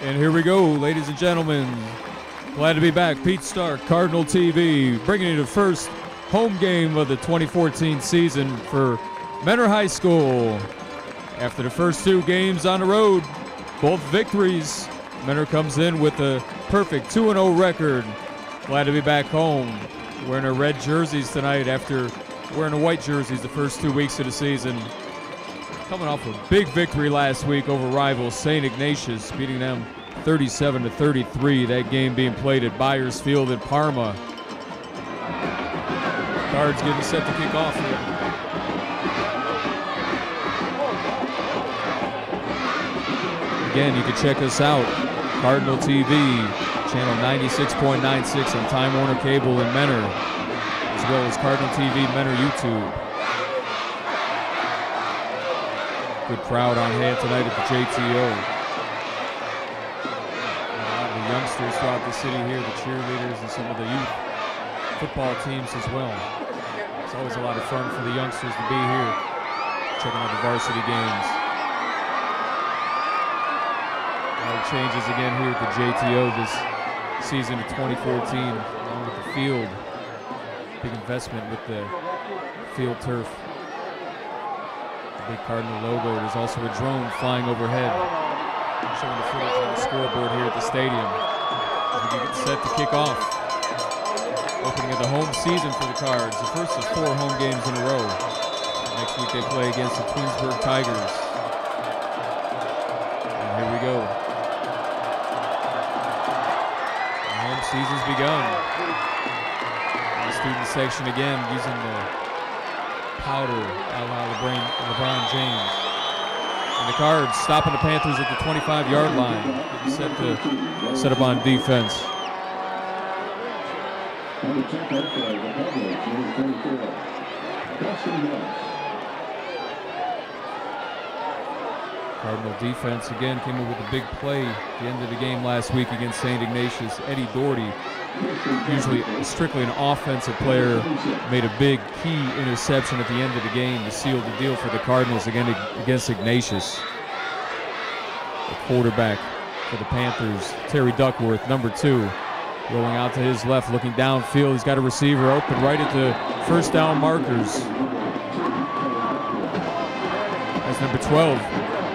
And here we go, ladies and gentlemen. Glad to be back. Pete Stark, Cardinal TV, bringing you the first home game of the 2014 season for Mentor High School. After the first two games on the road, both victories, Mentor comes in with a perfect 2-0 record. Glad to be back home. Wearing our red jerseys tonight after wearing the white jerseys the first 2 weeks of the season. Coming off a big victory last week over rivals St. Ignatius, beating them 37-33. That game being played at Byers Field in Parma. Cards getting set to kick off here. Again, you can check us out, Cardinal TV, channel 96.96 on Time Warner Cable in Mentor, as well as Cardinal TV Mentor YouTube. Good crowd on hand tonight at the JTO. A lot of the youngsters throughout the city here, the cheerleaders and some of the youth football teams as well. It's always a lot of fun for the youngsters to be here, checking out the varsity games. A lot of changes again here at the JTO this season of 2014, along with the field. Big investment with the field turf. Big Cardinal logo. There's also a drone flying overhead, showing the footage on the scoreboard here at the stadium. As we get set to kick off. Opening of the home season for the Cards. The first of 4 home games in a row. Next week they play against the Twinsburg Tigers. And here we go. The home season's begun. And the student section again using the powder a la LeBron James. And the Cards stopping the Panthers at the 25-yard line. Getting set to set up on defense. Cardinal defense again came up with a big play at the end of the game last week against St. Ignatius. Eddie Doherty, usually strictly an offensive player, made a big key interception at the end of the game to seal the deal for the Cardinals again against Ignatius. The quarterback for the Panthers, Terry Duckworth, number 2, rolling out to his left, looking downfield. He's got a receiver open right at the first down markers. That's number 12,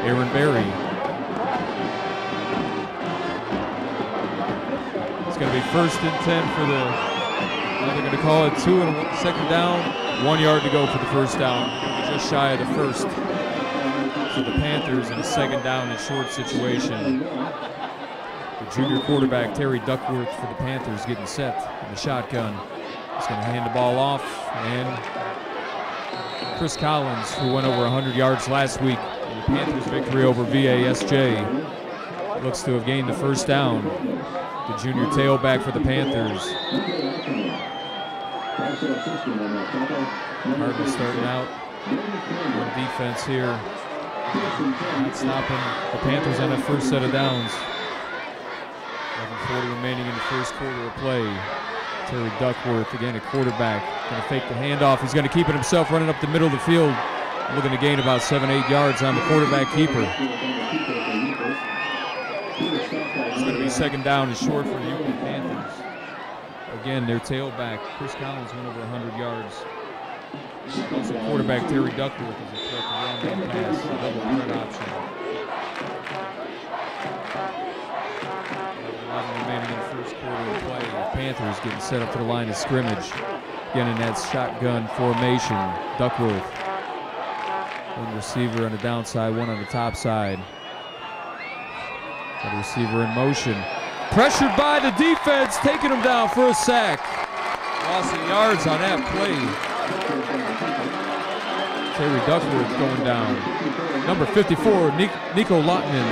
Aaron Berry. It's going to be 1st and 10 for the, they're going to call it 2 and 2nd down, 1 yard to go for the first down. Just shy of the first. So the Panthers in a 2nd down and short situation. The junior quarterback, Terry Duckworth for the Panthers, getting set in the shotgun. He's going to hand the ball off, and Chris Collins, who went over 100 yards last week in the Panthers' victory over VASJ, looks to have gained the first down. The junior tailback for the Panthers. Cardinals starting out on defense here. Not stopping the Panthers on that first set of downs. 11:40 remaining in the first quarter of play. Terry Duckworth, again a quarterback, going to fake the handoff. He's going to keep it himself, running up the middle of the field. Looking to gain about 7-8 yards on the quarterback keeper. It's going to be 2nd down and short for the Euclid Panthers. Again, their tailback, Chris Collins, went over 100 yards. Also, quarterback Terry Duckworth is a threat to run that pass, a double threat option. 11 remaining in the first quarter of play. The Panthers getting set up to the line of scrimmage. Again in that shotgun formation. Duckworth, one receiver on the downside, one on the top side. The receiver in motion. Pressured by the defense, taking him down for a sack. Lost some yards on that play. Terry Duckworth going down. Number 54, Nico Lotman,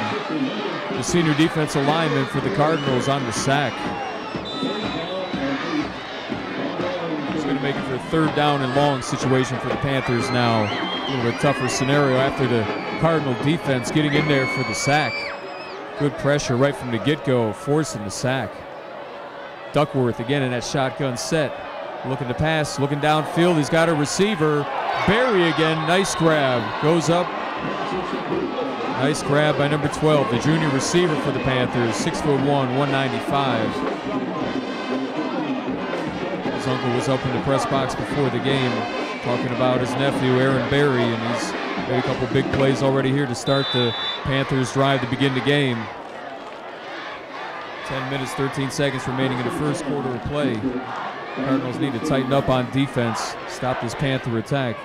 the senior defensive lineman for the Cardinals, on the sack. He's going to make it for a 3rd down and long situation for the Panthers now. A little bit tougher scenario after the Cardinal defense getting in there for the sack. Good pressure right from the get-go, forcing the sack. Duckworth again in that shotgun set. Looking to pass, looking downfield. He's got a receiver. Berry again, nice grab. Goes up Nice grab by number 12, the junior receiver for the Panthers, 6'1", 195. His uncle was up in the press box before the game talking about his nephew, Aaron Berry, and he's made a couple big plays already here to start the Panthers' drive to begin the game. 10 minutes, 13 seconds remaining in the first quarter of play. Cardinals need to tighten up on defense, stop this Panther attack.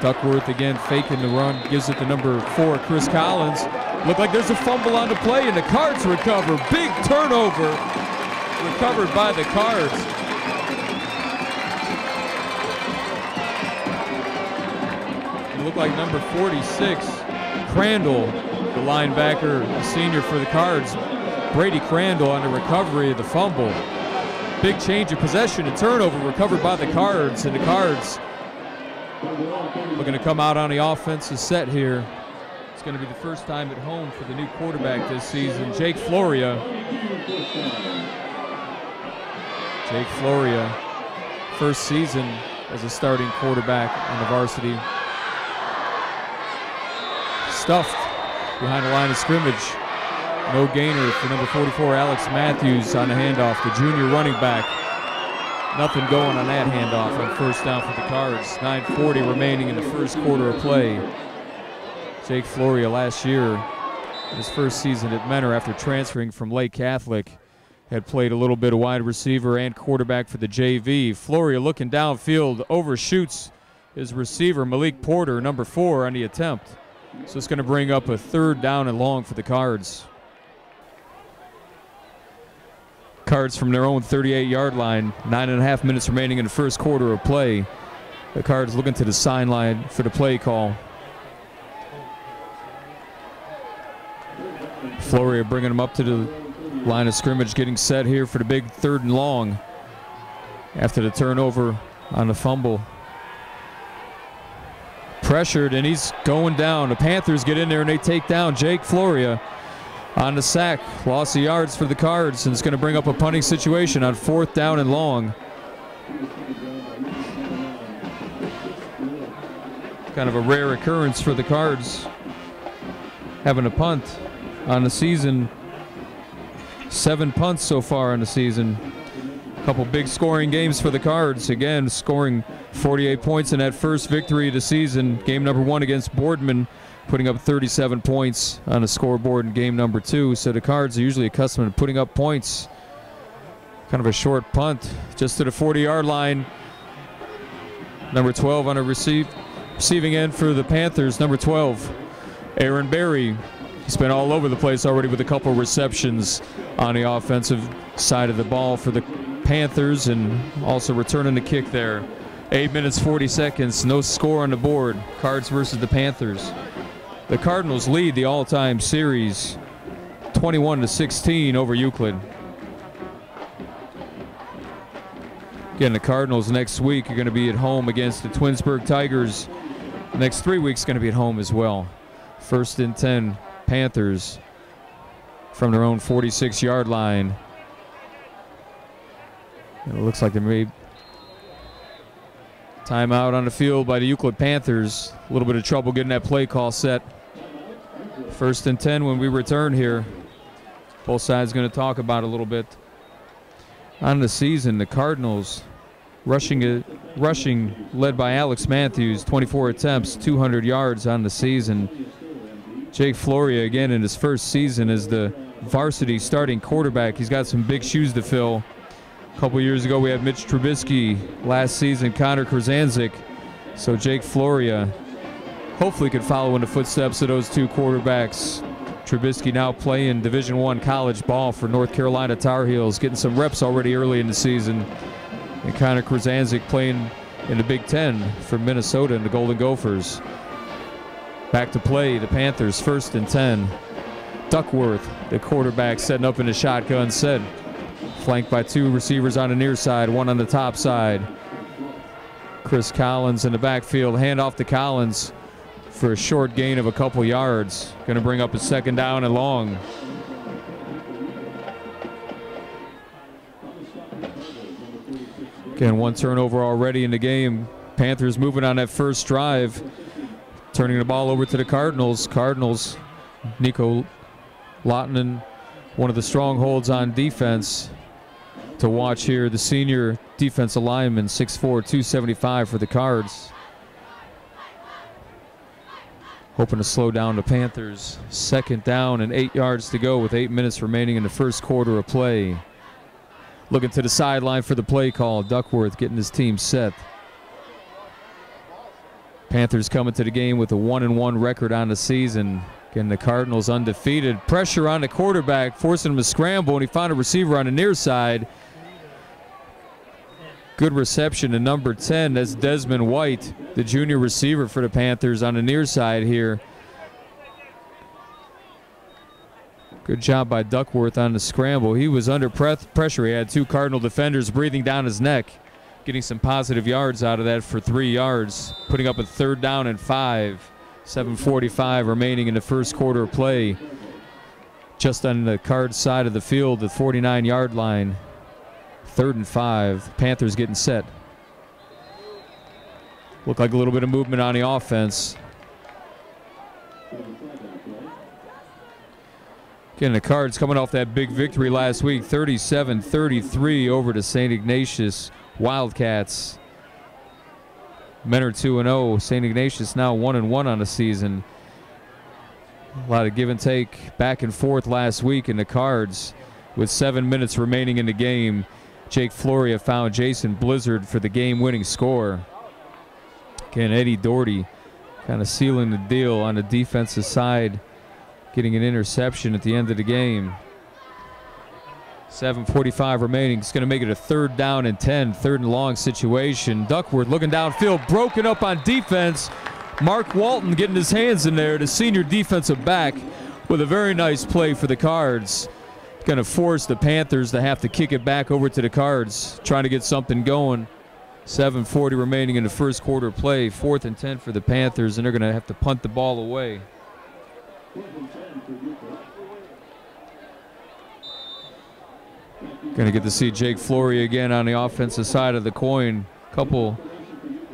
Duckworth again faking the run, gives it to number 4, Chris Collins. Looked like there's a fumble on the play, and the Cards recover. Big turnover recovered by the Cards. It looked like number 46, Crandall, the linebacker, the senior for the Cards. Brady Crandall on the recovery of the fumble. Big change of possession and turnover recovered by the Cards, and the Cards looking to come out on the offensive set here. It's going to be the first time at home for the new quarterback this season, Jake Floria. Jake Floria, first season as a starting quarterback on the varsity. Stuffed behind the line of scrimmage. No gainer for number 44, Alex Matthews on the handoff, the junior running back. Nothing going on that handoff on first down for the Cards. 9:40 remaining in the first quarter of play. Jake Floria last year, his first season at Mentor after transferring from Lake Catholic, had played a little bit of wide receiver and quarterback for the JV. Floria looking downfield, overshoots his receiver, Malik Porter, number 4, on the attempt. So it's going to bring up a 3rd down and long for the Cards. Cards from their own 38-yard line. 9.5 minutes remaining in the first quarter of play. The Cards looking to the sideline for the play call. Floria bringing them up to the line of scrimmage, getting set here for the big 3rd and long after the turnover on the fumble. Pressured, and he's going down. The Panthers get in there and they take down Jake Floria on the sack. Loss of yards for the Cards, and it's going to bring up a punting situation on 4th down and long. Kind of a rare occurrence for the Cards having a punt on the season. 7 punts so far on the season. A couple big scoring games for the Cards. Again, scoring 48 points in that first victory of the season. Game number 1 against Boardman, putting up 37 points on the scoreboard in game number 2. So the Cards are usually accustomed to putting up points. Kind of a short punt just to the 40-yard line. Number 12 on a receiving end for the Panthers. Number 12, Aaron Berry. He's been all over the place already with a couple receptions on the offensive side of the ball for the Panthers, and also returning the kick there. 8 minutes, 40 seconds, no score on the board. Cards versus the Panthers. The Cardinals lead the all-time series 21-16 over Euclid. Again, the Cardinals next week are going to be at home against the Twinsburg Tigers. The next 3 weeks going to be at home as well. 1st and 10, Panthers from their own 46-yard line. It looks like they may timeout on the field by the Euclid Panthers. A little bit of trouble getting that play call set. 1st and 10 when we return here. Both sides going to talk about it a little bit. On the season, the Cardinals rushing led by Alex Matthews, 24 attempts, 200 yards on the season. Jake Floria again in his first season as the varsity starting quarterback. He's got some big shoes to fill. A couple years ago we had Mitch Trubisky. Last season Connor Krasanzik. So Jake Floria hopefully could follow in the footsteps of those 2 quarterbacks. Trubisky now playing Division I college ball for North Carolina Tar Heels, getting some reps already early in the season. And Connor Krasanzik playing in the Big Ten for Minnesota and the Golden Gophers. Back to play, the Panthers, 1st and 10. Duckworth, the quarterback, setting up in the shotgun set. Flanked by 2 receivers on the near side, 1 on the top side. Chris Collins in the backfield, hand off to Collins for a short gain of a couple yards. Going to bring up a 2nd down and long. Again, 1 turnover already in the game. Panthers moving on that first drive. Turning the ball over to the Cardinals. Cardinals, Nico Lottinen, one of the strongholds on defense to watch here. The senior defensive lineman, 6'4", 275 for the Cards. Hoping to slow down the Panthers. 2nd down and 8 yards to go with 8 minutes remaining in the first quarter of play. Looking to the sideline for the play call. Duckworth getting his team set. Panthers coming to the game with a 1-1 record on the season. Again, the Cardinals undefeated. Pressure on the quarterback, forcing him to scramble, and he found a receiver on the near side. Good reception to number 10. That's Desmond White, the junior receiver for the Panthers on the near side here. Good job by Duckworth on the scramble. He was under pressure. He had 2 Cardinal defenders breathing down his neck. Getting some positive yards out of that for 3 yards. Putting up a 3rd down and 5. 7:45 remaining in the first quarter of play. Just on the Cards side of the field, the 49-yard line. 3rd and 5. Panthers getting set. Look like a little bit of movement on the offense. Again, the Cards coming off that big victory last week, 37-33 over to St. Ignatius Wildcats. Men are 2-0. St. Ignatius now 1-1 on the season. A lot of give and take back and forth last week in the Cards. With 7 minutes remaining in the game, Jake Floria found Jason Blizzard for the game-winning score. Again, Eddie Doherty kind of sealing the deal on the defensive side, getting an interception at the end of the game. 7:45 remaining. It's going to make it a 3rd down and 10, 3rd and long situation. Duckworth looking downfield, broken up on defense. Mark Walton getting his hands in there, the senior defensive back, with a very nice play for the Cards. Going to force the Panthers to have to kick it back over to the Cards, trying to get something going. 7:40 remaining in the first quarter play. 4th and 10 for the Panthers, and they're going to have to punt the ball away. Going to get to see Jake Flory again on the offensive side of the coin. Couple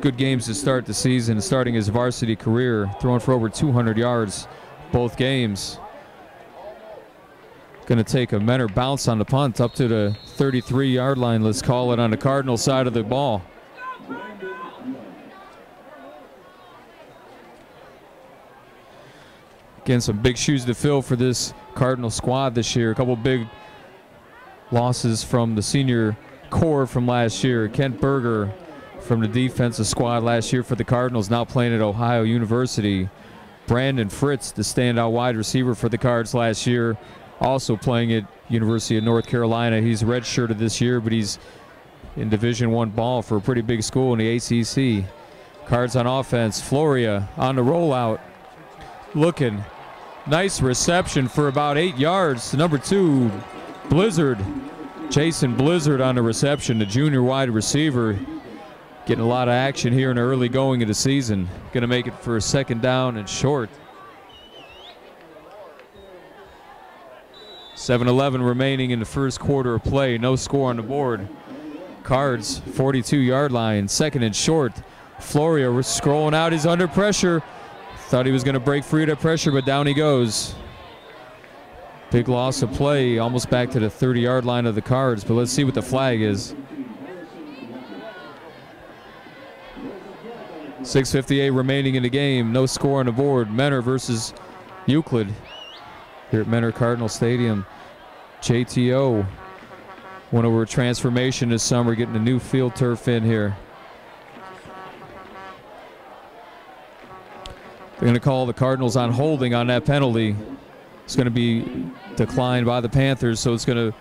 good games to start the season, starting his varsity career, throwing for over 200 yards both games. Going to take a Menor bounce on the punt up to the 33-yard line, let's call it, on the Cardinal side of the ball. Again, some big shoes to fill for this Cardinal squad this year. A couple big losses from the senior core from last year. Kent Berger from the defensive squad last year for the Cardinals, now playing at Ohio University. Brandon Fritz, the standout wide receiver for the Cards last year, also playing at University of North Carolina. He's redshirted this year, but he's in Division I ball for a pretty big school in the ACC. Cards on offense. Floria on the rollout. Looking. Nice reception for about 8 yards. Number 2, Blizzard. Jason Blizzard on the reception, the junior wide receiver. Getting a lot of action here in the early going of the season. Going to make it for a 2nd down and short. 7:11 remaining in the first quarter of play. No score on the board. Cards, 42-yard line. 2nd and short. Floria was scrolling out. He's under pressure. Thought he was going to break free of that pressure, but down he goes. Big loss of play, almost back to the 30-yard line of the Cards, but let's see what the flag is. 6:58 remaining in the game. No score on the board. Menor versus Euclid here at Menor Cardinal Stadium. JTO went over a transformation this summer, getting a new field turf in here. They're going to call the Cardinals on holding on that penalty. It's going to be declined by the Panthers, so it's going to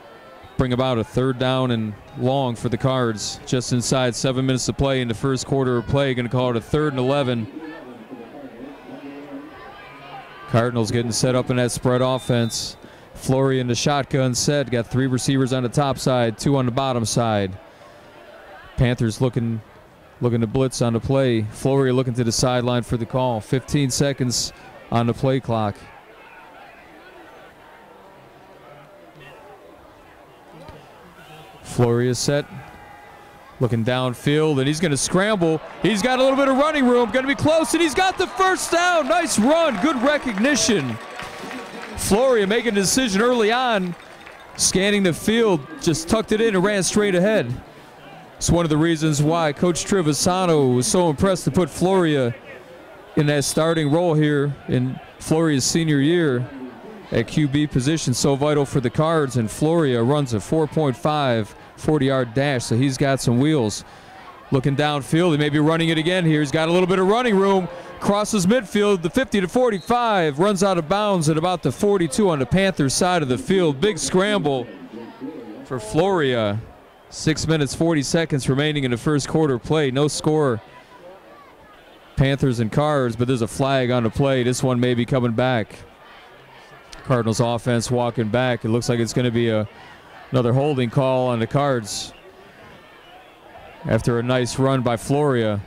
bring about a 3rd down and long for the Cards. Just inside 7 minutes to play in the first quarter of play. Going to call it a 3rd and 11. Cardinals getting set up in that spread offense. Flory in the shotgun set. Got 3 receivers on the top side, 2 on the bottom side. Panthers looking to blitz on the play. Flory looking to the sideline for the call. 15 seconds on the play clock. Flory is set. Looking downfield, and he's going to scramble. He's got a little bit of running room, going to be close, and he's got the first down. Nice run, good recognition. Floria making a decision early on, scanning the field, just tucked it in and ran straight ahead. It's one of the reasons why Coach Trevisano was so impressed to put Floria in that starting role here in Floria's senior year at QB position, so vital for the Cards. And Floria runs a 4.5 40-yard dash, so he's got some wheels. Looking downfield, he may be running it again here. He's got a little bit of running room, crosses midfield, the 50 to 45, runs out of bounds at about the 42 on the Panthers side of the field. Big scramble for Floria. 6 minutes, 40 seconds remaining in the first quarter play. No score, Panthers and Cards, but there's a flag on the play. This one may be coming back. Cardinals offense walking back. It looks like it's going to be another holding call on the Cards after a nice run by Floria.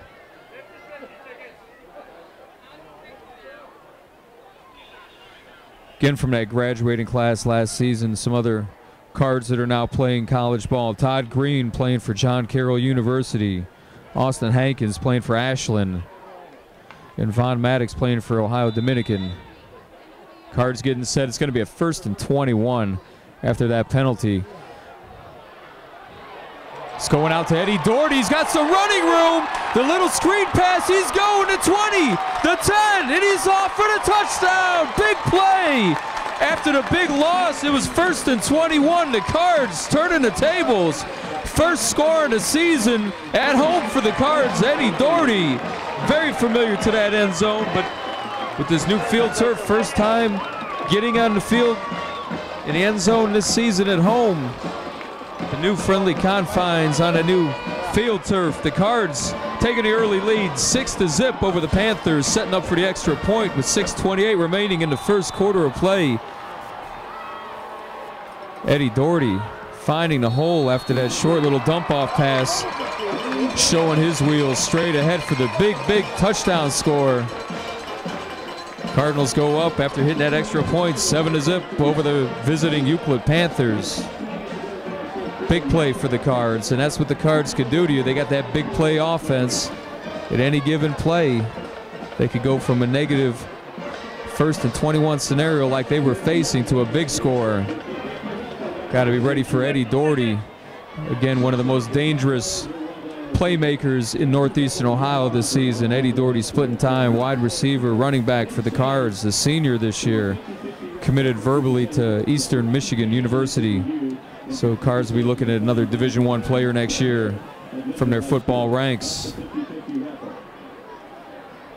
Again, from that graduating class last season, some other Cards that are now playing college ball. Todd Green playing for John Carroll University. Austin Hankins playing for Ashland. And Von Maddox playing for Ohio Dominican. Cards getting set. It's going to be a 1st and 21 after that penalty. It's going out to Eddie Doherty. He's got some running room. The little screen pass. He's going to 20, the 10, and he's off for the touchdown. Big play. After the big loss, it was 1st and 21. The Cards turning the tables. First score of the season at home for the Cards. Eddie Doherty, very familiar to that end zone, but with this new field turf, first time getting on the field in the end zone this season at home. The new friendly confines on a new field turf. The Cards taking the early lead, 6-0 over the Panthers, setting up for the extra point with 6:28 remaining in the first quarter of play. Eddie Doherty finding the hole after that short little dump-off pass, showing his wheels straight ahead for the big touchdown score. Cardinals go up after hitting that extra point, 7-0 over the visiting Euclid Panthers. Big play for the Cards, and that's what the Cards could do to you. They got that big play offense. At any given play, they could go from a negative 1st and 21 scenario like they were facing to a big score. Got to be ready for Eddie Doherty. Again, one of the most dangerous playmakers in Northeastern Ohio this season. Eddie Doherty splitting time, wide receiver, running back for the Cards, the senior this year. Committed verbally to Eastern Michigan University. So Cards will be looking at another Division I player next year from their football ranks.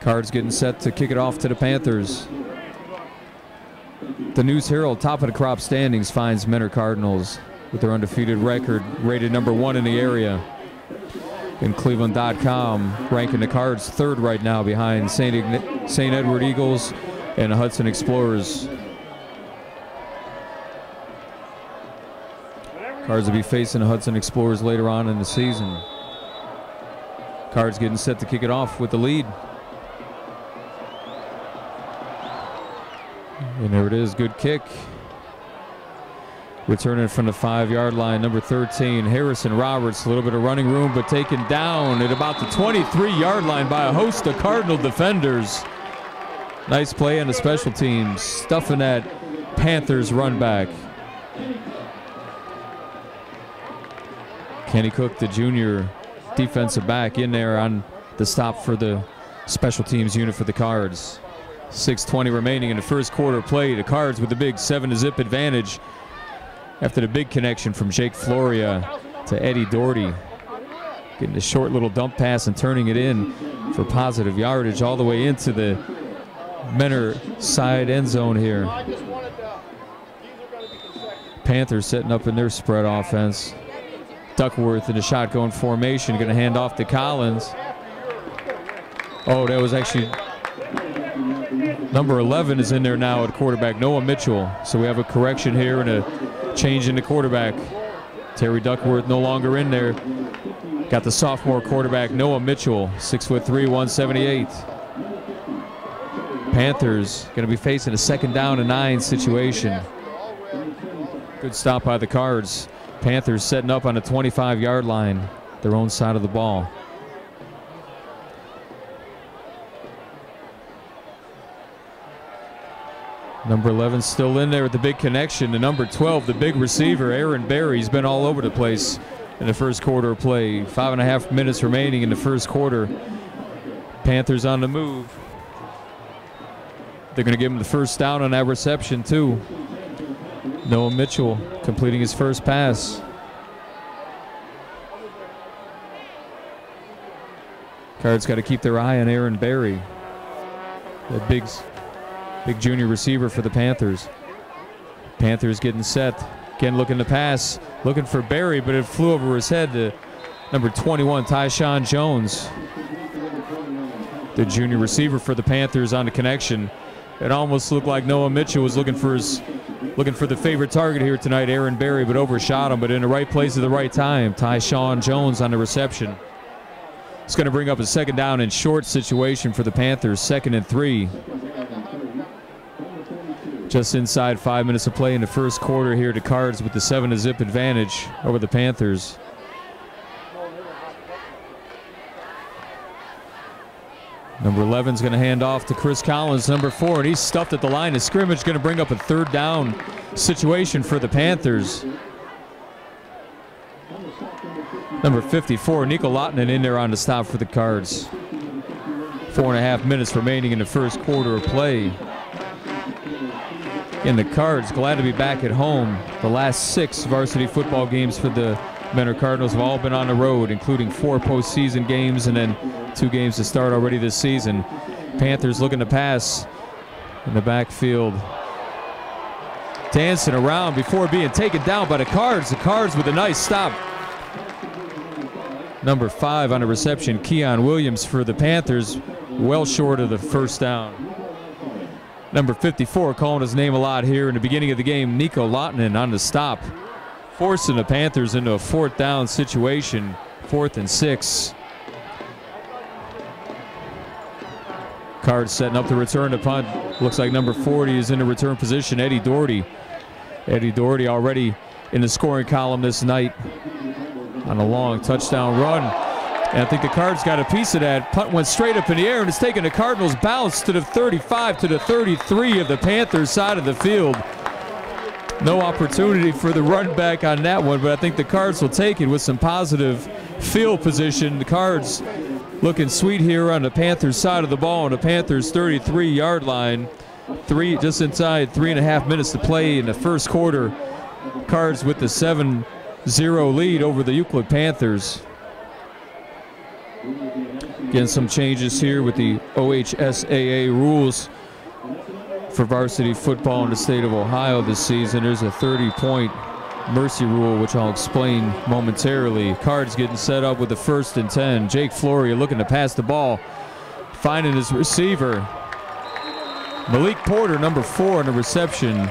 Cards getting set to kick it off to the Panthers. The News Herald, top of the crop standings, finds Mentor Cardinals with their undefeated record, rated number 1 in the area. And Cleveland.com ranking the Cards 3rd right now behind St. Edward Eagles and the Hudson Explorers. Cards will be facing the Hudson Explorers later on in the season. Cards getting set to kick it off with the lead. And there it is, good kick. Returning from the 5-yard line, number 13, Harrison Roberts. A little bit of running room, but taken down at about the 23-yard line by a host of Cardinal defenders. Nice play on the special teams, stuffing that Panthers run back. Kenny Cook, the junior defensive back, in there on the stop for the special teams unit for the Cards. 6:20 remaining in the first quarter play. The Cards with the big 7-0 advantage after the big connection from Jake Floria to Eddie Doherty. Getting the short little dump pass and turning it in for positive yardage all the way into the Mentor side end zone here. Panthers setting up in their spread offense. Duckworth in a shotgun formation, going to hand off to Collins. Oh, that was actually number 11 is in there now at quarterback, Noah Mitchell. So we have a correction here and a change in the quarterback. Terry Duckworth no longer in there. Got the sophomore quarterback, Noah Mitchell, 6'3", 178. Panthers going to be facing a 2nd down and 9 situation. Good stop by the Cards. Panthers setting up on the 25-yard line. their own side of the ball. Number 11 still in there with the big connection to number 12, the big receiver, Aaron Berry. He's been all over the place in the first quarter of play. 5.5 minutes remaining in the first quarter. Panthers on the move. They're going to give him the first down on that reception too. Noah Mitchell completing his first pass. Cards got to keep their eye on Aaron Berry, that big junior receiver for the Panthers. Panthers getting set. Again looking to pass. Looking for Berry, but it flew over his head to number 21, Tyshawn Jones. The junior receiver for the Panthers on the connection. It almost looked like Noah Mitchell was looking for the favorite target here tonight, Aaron Berry, but overshot him, but in the right place at the right time. Tyshawn Jones on the reception. It's going to bring up a second down and short situation for the Panthers, 2nd and 3. Just inside 5 minutes of play in the first quarter here. The Cards with the 7-0 advantage over the Panthers. Number 11 is going to hand off to Chris Collins, number 4, and he's stuffed at the line of scrimmage. Going to bring up a 3rd down situation for the Panthers. Number 54, Nico Lottinen in there on the stop for the Cards. 4.5 minutes remaining in the first quarter of play. And the Cards glad to be back at home. The last 6 varsity football games for the Mentor Cardinals have all been on the road, including 4 postseason games and then 2 games to start already this season. Panthers looking to pass in the backfield. Dancing around before being taken down by the Cards. The Cards with a nice stop. Number 5 on the reception, Keon Williams for the Panthers, well short of the first down. Number 54 calling his name a lot here in the beginning of the game, Nico Lottinen on the stop, forcing the Panthers into a 4th down situation, 4th and 6. Cards setting up the return to punt. Looks like number 40 is in the return position, Eddie Doherty. Eddie Doherty already in the scoring column this night on a long touchdown run. And I think the Cards got a piece of that. Punt went straight up in the air, and it's taking the Cardinals' bounce to the 35 to the 33 of the Panthers side of the field. No opportunity for the run back on that one, but I think the Cards will take it with some positive field position. The Cards looking sweet here on the Panthers side of the ball on the Panthers 33-yard line. Just inside 3.5 minutes to play in the first quarter. Cards with the 7-0 lead over the Euclid Panthers. Again, some changes here with the OHSAA rules for varsity football in the state of Ohio this season. There's a 30-point mercy rule, which I'll explain momentarily. Cards getting set up with the 1st and 10. Jake Flory looking to pass the ball, finding his receiver. Malik Porter, number 4 on the reception.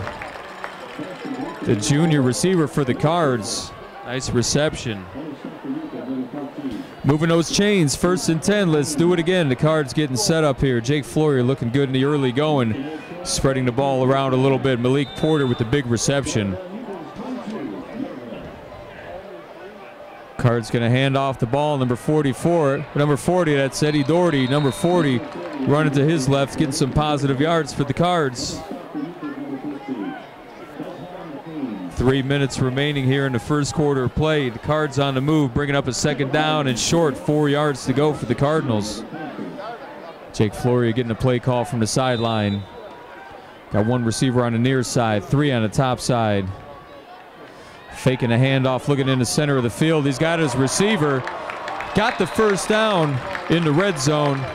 The junior receiver for the Cards. Nice reception. Moving those chains, 1st and 10. Let's do it again. The Cards getting set up here. Jake Flory looking good in the early going. Spreading the ball around a little bit. Malik Porter with the big reception. Cards going to hand off the ball. Number 44. Number 40, that's Eddie Doherty. Number 40 running to his left, getting some positive yards for the Cards. 3 minutes remaining here in the first quarter of play. The Cards on the move, bringing up a 2nd down and short. 4 yards to go for the Cardinals. Jake Flory getting a play call from the sideline. Got 1 receiver on the near side, 3 on the top side. Faking a handoff, looking in the center of the field. He's got his receiver. Got the first down in the red zone.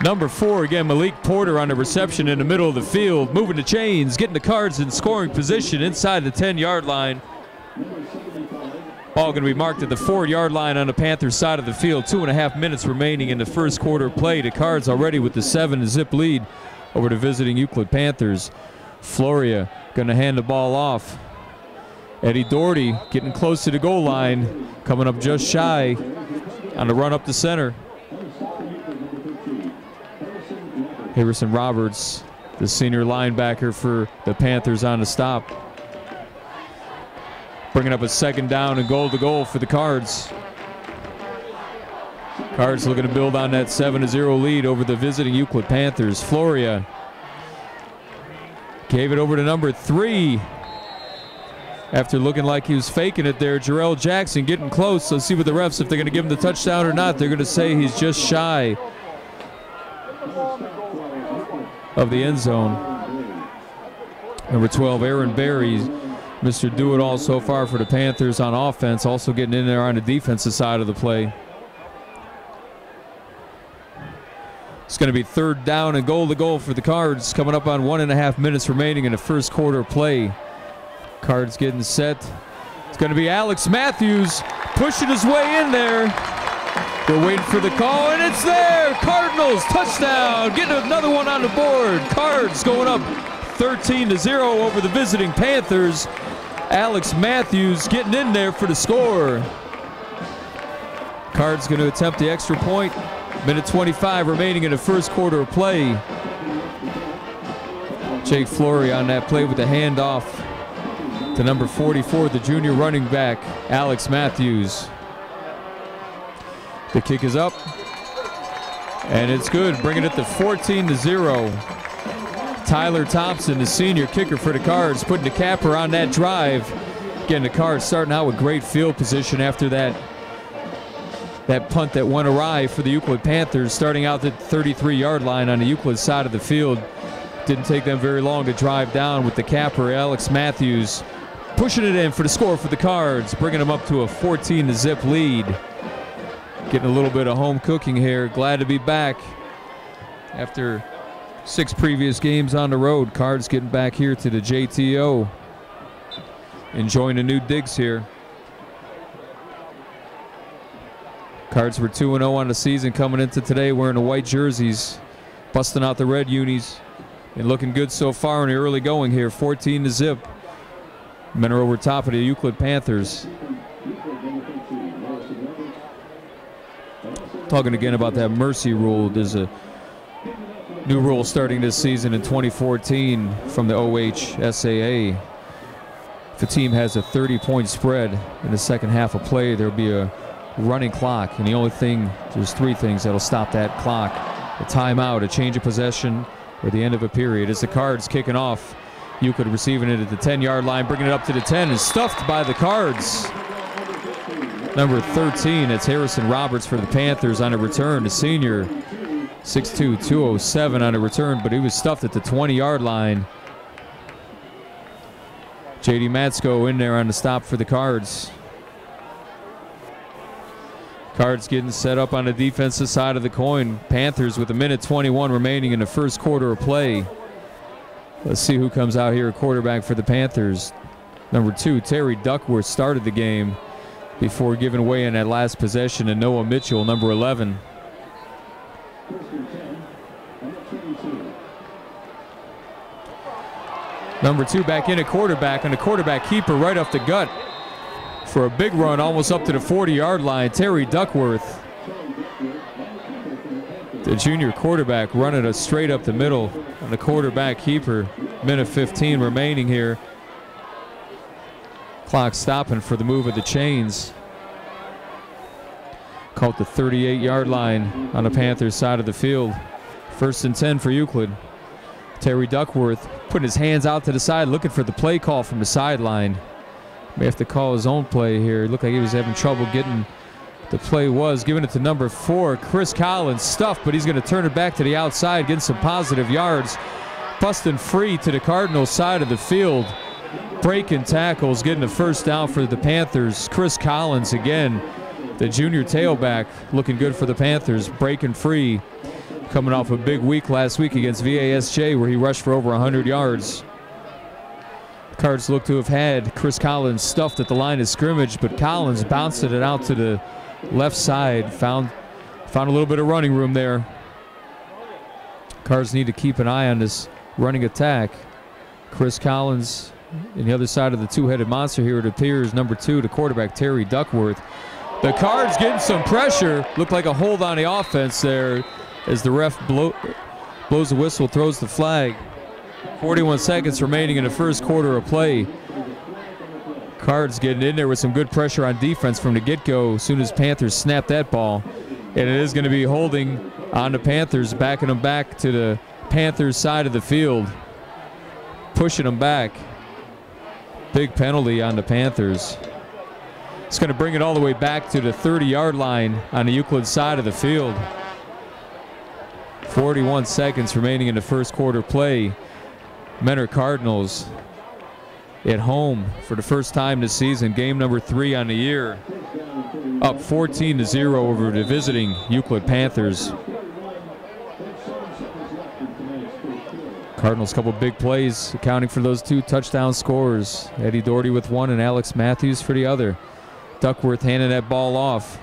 Number 4, again, Malik Porter on the reception in the middle of the field. Moving the chains, getting the Cards in scoring position inside the 10-yard line. Ball going to be marked at the 4-yard line on the Panthers side of the field. 2.5 minutes remaining in the first quarter of play. The Cards already with the 7-0 lead over the visiting Euclid Panthers. Floria going to hand the ball off. Eddie Doherty getting close to the goal line, coming up just shy on the run up the center. Harrison Roberts, the senior linebacker for the Panthers, on the stop. Bringing up a 2nd down and goal to goal for the Cards. Cards looking to build on that 7-0 lead over the visiting Euclid Panthers. Floria gave it over to number 3. After looking like he was faking it there, Jarrell Jackson getting close. Let's see what the refs, if they're going to give him the touchdown or not. They're going to say he's just shy of the end zone. Number 12, Aaron Berry, Mr. Do-It-All so far for the Panthers on offense, also getting in there on the defensive side of the play. It's going to be 3rd down and goal to goal for the Cards, coming up on 1.5 minutes remaining in the first quarter of play. Cards getting set. It's going to be Alex Matthews pushing his way in there. They're waiting for the call, and it's there. Cardinals touchdown, getting another one on the board. Cards going up 13-0 over the visiting Panthers. Alex Matthews getting in there for the score. Cards going to attempt the extra point. Minute 25 remaining in the first quarter of play. Jake Flory on that play with the handoff to number 44, the junior running back, Alex Matthews. The kick is up, and it's good, bringing it to 14-0. Tyler Thompson, the senior kicker for the Cards, putting the capper on that drive. Getting the Cards starting out with great field position after that punt that went awry for the Euclid Panthers, starting out at the 33-yard line on the Euclid side of the field. Didn't take them very long to drive down with the capper, Alex Matthews, pushing it in for the score for the Cards, bringing them up to a 14-0 lead. Getting a little bit of home cooking here. Glad to be back after 6 previous games on the road. Cards getting back here to the JTO. Enjoying the new digs here. Cards were 2-0 on the season coming into today, wearing the white jerseys, busting out the red unis, and looking good so far in the early going here. 14-0. Men are over top of the Euclid Panthers. Talking again about that mercy rule. There's a new rule starting this season in 2014 from the OHSAA. If a team has a 30-point spread in the second half of play, there'll be a running clock, and there's 3 things that'll stop that clock: a timeout, a change of possession, or the end of a period. As the Cards kicking off, Euclid receiving it at the 10-yard line, bringing it up to the 10, and stuffed by the Cards. Number 13, it's Harrison Roberts for the Panthers on a return. The senior, 6'2", 207 on a return, but he was stuffed at the 20-yard line. J.D. Matsko in there on the stop for the Cards. Cards getting set up on the defensive side of the coin. Panthers with 1:21 remaining in the first quarter of play. Let's see who comes out here at quarterback for the Panthers. Number 2, Terry Duckworth, started the game before giving away in that last possession to Noah Mitchell, number 11. Number 2 back in at quarterback, and the quarterback keeper right off the gut for a big run almost up to the 40-yard line. Terry Duckworth, the junior quarterback, running it straight up the middle on the quarterback keeper. Minute 15 remaining here. Clock stopping for the move of the chains. Caught the 38-yard line on the Panthers side of the field. 1st and 10 for Euclid. Terry Duckworth putting his hands out to the side, looking for the play call from the sideline. May have to call his own play here. It looked like he was having trouble getting the play. Giving it to number 4, Chris Collins, stuffed, but he's going to turn it back to the outside, getting some positive yards. Busting free to the Cardinals side of the field. Breaking tackles, getting the 1st down for the Panthers. Chris Collins again, the junior tailback, looking good for the Panthers, breaking free. Coming off a big week last week against VASJ where he rushed for over 100 yards. Cards look to have had Chris Collins stuffed at the line of scrimmage, but Collins bounced it out to the left side. Found a little bit of running room there. Cards need to keep an eye on this running attack. Chris Collins in the other side of the 2-headed monster here, it appears, number 2, the quarterback, Terry Duckworth. The Cards getting some pressure. Looked like a hold on the offense there as the ref blows the whistle, throws the flag. 41 seconds remaining in the first quarter of play. Cards getting in there with some good pressure on defense from the get-go as soon as Panthers snap that ball. And it is going to be holding on the Panthers, backing them back to the Panthers side of the field, pushing them back. Big penalty on the Panthers. It's going to bring it all the way back to the 30-yard line on the Euclid side of the field. 41 seconds remaining in the first quarter play. Menor Cardinals at home for the first time this season, game number 3 on the year, up 14-0 over the visiting Euclid Panthers. Cardinals couple big plays accounting for those 2 touchdown scores. Eddie Doherty with 1 and Alex Matthews for the other. Duckworth handing that ball off.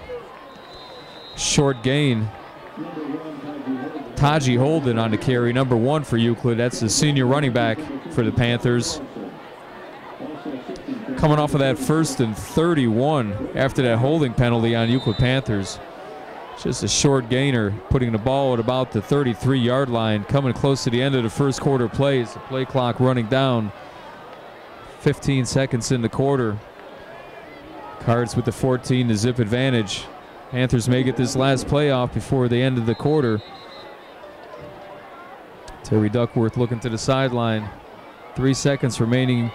Short gain. Taji Holden on the carry, number 1 for Euclid. That's the senior running back for the Panthers. Coming off of that 1st and 31 after that holding penalty on Euclid Panthers. Just a short gainer, putting the ball at about the 33-yard line, coming close to the end of the first quarter plays. The play clock running down. 15 seconds in the quarter. Cards with the 14 to zip advantage. Panthers may get this last play off before the end of the quarter. Terry Duckworth looking to the sideline. 3 seconds remaining.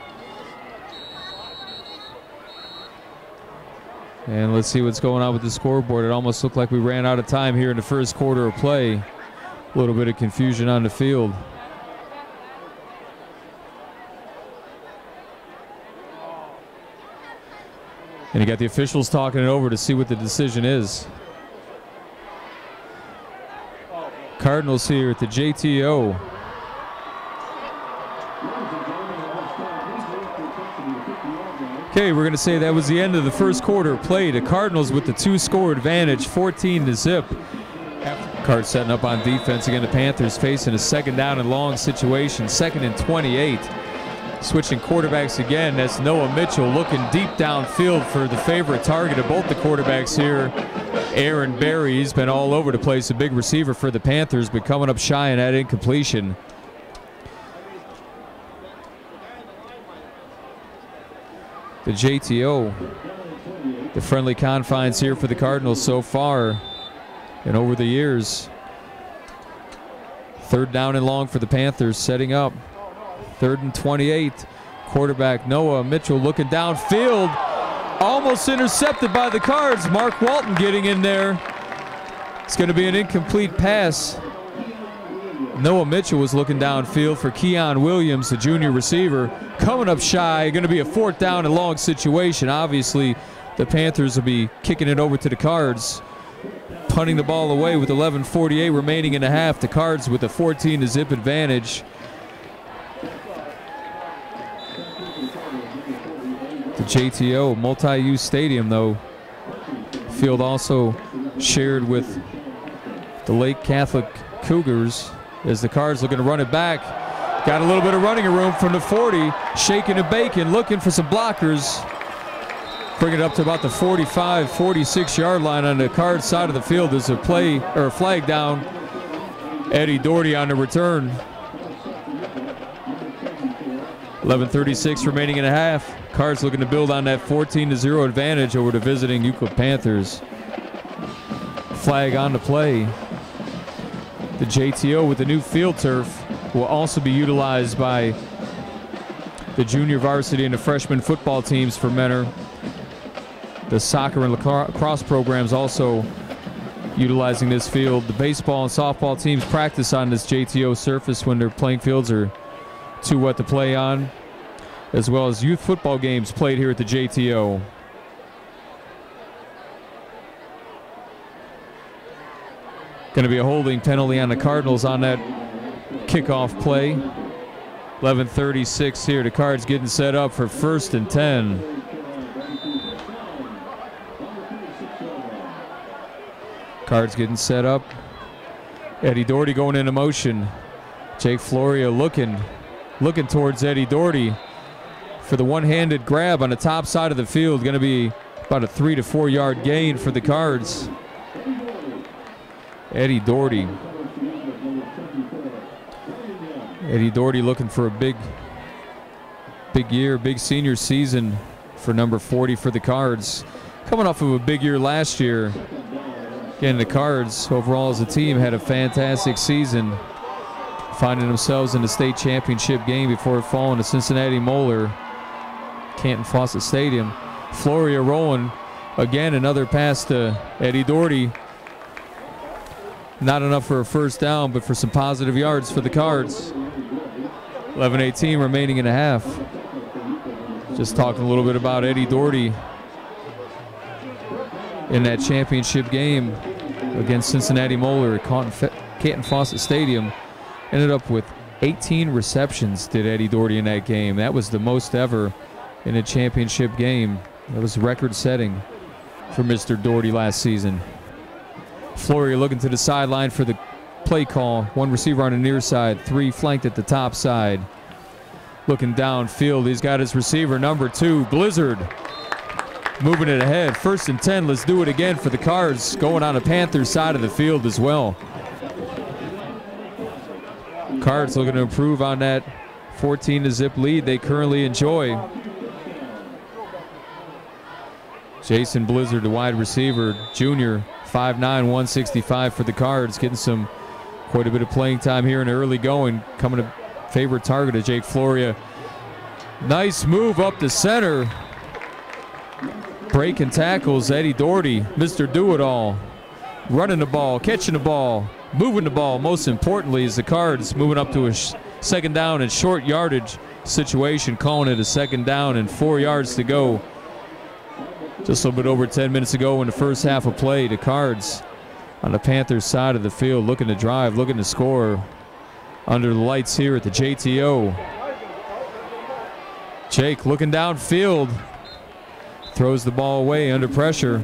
And let's see what's going on with the scoreboard. It almost looked like we ran out of time here in the first quarter of play. A little bit of confusion on the field. And you got the officials talking it over to see what the decision is. Cardinals here at the JTO. Okay, we're going to say that was the end of the first quarter play. The Cardinals with the 2-score advantage, 14-0. Cards setting up on defense. Again, the Panthers facing a 2nd down and long situation, 2nd and 28. Switching quarterbacks again. That's Noah Mitchell looking deep downfield for the favorite target of both the quarterbacks here. Aaron Berry, he's been all over the place, a big receiver for the Panthers, but coming up shy on that incompletion. The JTO, the friendly confines here for the Cardinals so far and over the years. 3rd down and long for the Panthers, setting up. 3rd and 28. Quarterback Noah Mitchell looking downfield. Almost intercepted by the Cards. Mark Walton getting in there. It's going to be an incomplete pass. Noah Mitchell was looking downfield for Keon Williams, the junior receiver. Coming up shy, going to be a 4th down and long situation. Obviously, the Panthers will be kicking it over to the Cards. Punting the ball away with 11:48 remaining in the half. The Cards with a 14-0 advantage. The JTO multi-use stadium, though. Field also shared with the Lake Catholic Cougars. As the Cards looking to run it back. Got a little bit of running room from the 40. Shaking and baking, looking for some blockers. Bring it up to about the 45, 46-yard line on the Cards side of the field. There's a play or a flag down. Eddie Doherty on the return. 11:36 remaining in a half. Cards looking to build on that 14-0 advantage over the visiting Euclid Panthers. Flag on the play. The JTO with the new field turf will also be utilized by the junior varsity and the freshman football teams for Menor. The soccer and lacrosse programs also utilizing this field. The baseball and softball teams practice on this JTO surface when their playing fields are too wet to play on, as well as youth football games played here at the JTO. Going to be a holding penalty on the Cardinals on that kickoff play. 11:36 here. The Cards getting set up for 1st and 10. Cards getting set up. Eddie Doherty going into motion. Jake Floria looking towards Eddie Doherty for the one-handed grab on the top side of the field. Going to be about a 3 to 4 yard gain for the Cards. Eddie Doherty. Eddie Doherty looking for a big year, big senior season for number 40 for the Cards. Coming off of a big year last year. Again, the Cards overall as a team had a fantastic season, finding themselves in the state championship game before falling to Cincinnati Moeller, Canton Fawcett Stadium. Floria rolling again, another pass to Eddie Doherty. Not enough for a first down, but for some positive yards for the Cards. 11:18 remaining in a half. Just talking a little bit about Eddie Doherty in that championship game against Cincinnati Moeller at Canton Fawcett Stadium. Ended up with 18 receptions, did Eddie Doherty in that game. That was the most ever in a championship game. That was record-setting for Mr. Doherty last season. Floria looking to the sideline for the play call. One receiver on the near side, three flanked at the top side. Looking downfield, he's got his receiver, number 2, Blizzard. Moving it ahead, 1st and 10. Let's do it again for the Cards, going on the Panthers side of the field as well. Cards looking to improve on that 14-0 lead they currently enjoy. Jason Blizzard, the wide receiver, junior, 5'9", 165 for the Cards, getting quite a bit of playing time here in the early going. Coming to favorite target of Jake Floria. Nice move up the center. Breaking tackles, Eddie Doherty, Mr. Do-It-All. Running the ball, catching the ball, moving the ball. Most importantly is the Cards moving up to a second down and short yardage situation, calling it a second down and 4 yards to go. Just a little bit over 10 minutes ago in the first half of play, the Cards on the Panthers side of the field looking to drive, looking to score under the lights here at the JTO. Jake looking downfield. Throws the ball away under pressure.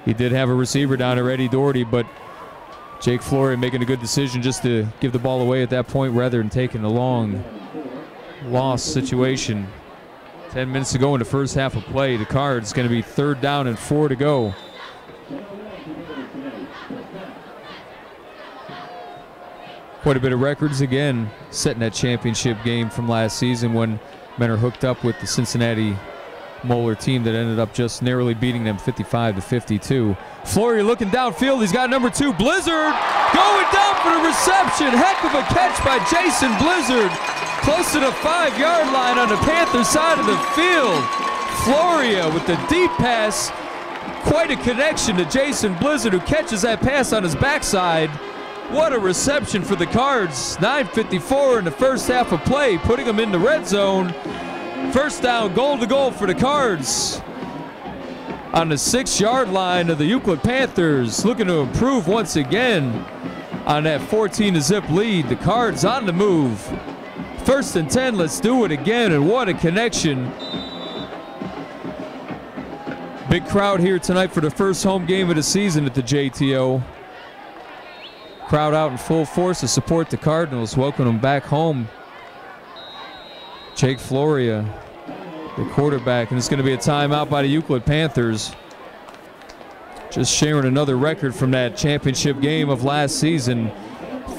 He did have a receiver down there, Eddie Doherty, but Jake Floria making a good decision just to give the ball away at that point rather than taking a long loss situation. 10 minutes to go in the first half of play. The Cards going to be 3rd down and 4 to go. Quite a bit of records again, setting that championship game from last season when men are hooked up with the Cincinnati Moeller team that ended up just narrowly beating them 55-52. Floria looking downfield. He's got number 2, Blizzard, going down for the reception. Heck of a catch by Jason Blizzard. Close to the 5-yard line on the Panthers side of the field. Floria with the deep pass. Quite a connection to Jason Blizzard, who catches that pass on his backside. What a reception for the Cards. 9:54 in the first half of play, putting them in the red zone. First down, goal to goal for the Cards on the 6-yard line of the Euclid Panthers, looking to improve once again on that 14-0 lead. The Cards on the move. 1st and 10, let's do it again, and what a connection. Big crowd here tonight for the first home game of the season at the JTO. Crowd out in full force to support the Cardinals, welcome them back home. Jake Floria, the quarterback, and it's going to be a timeout by the Euclid Panthers. Just sharing another record from that championship game of last season.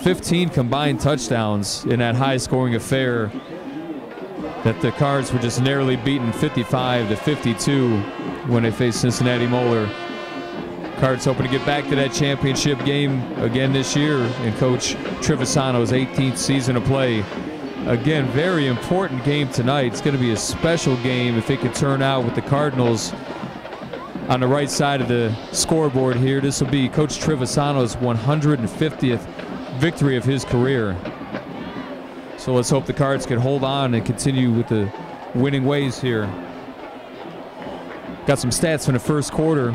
15 combined touchdowns in that high-scoring affair that the Cards were just narrowly beaten 55-52 when they faced Cincinnati Moeller. Cards hoping to get back to that championship game again this year in Coach Trevisano's 18th season of play. Again, very important game tonight. It's going to be a special game if it could turn out with the Cardinals on the right side of the scoreboard here. This will be Coach Trevisano's 150th victory of his career. So let's hope the Cards can hold on and continue with the winning ways here. Got some stats from the first quarter.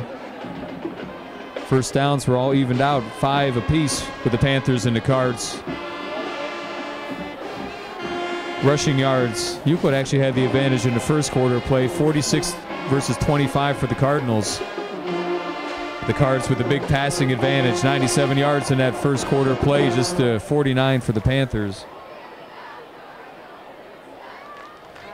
First downs were all evened out, 5 apiece with the Panthers and the Cards. Rushing yards, Euclid actually had the advantage in the first quarter play, 46 versus 25 for the Cardinals. The Cards with a big passing advantage, 97 yards in that first quarter play, just 49 for the Panthers.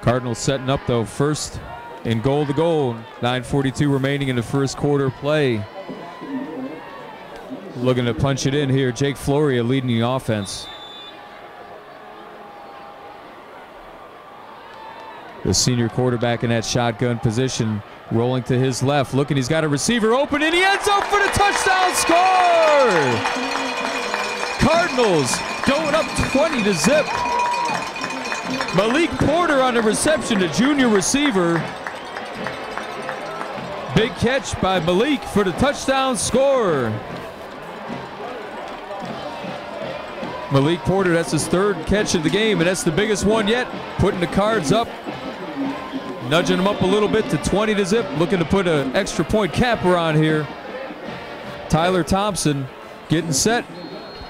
Cardinals setting up though, 1st and goal to goal, 9:42 remaining in the first quarter play. Looking to punch it in here, Jake Floria leading the offense. The senior quarterback in that shotgun position, rolling to his left, looking, he's got a receiver open, and he ends up for the touchdown score! Cardinals going up 20-0. Malik Porter on the reception, the junior receiver. Big catch by Malik for the touchdown score. Malik Porter, that's his third catch of the game, and that's the biggest one yet, putting the Cards up, nudging them up a little bit to 20-0, looking to put an extra point capper on here. Tyler Thompson getting set,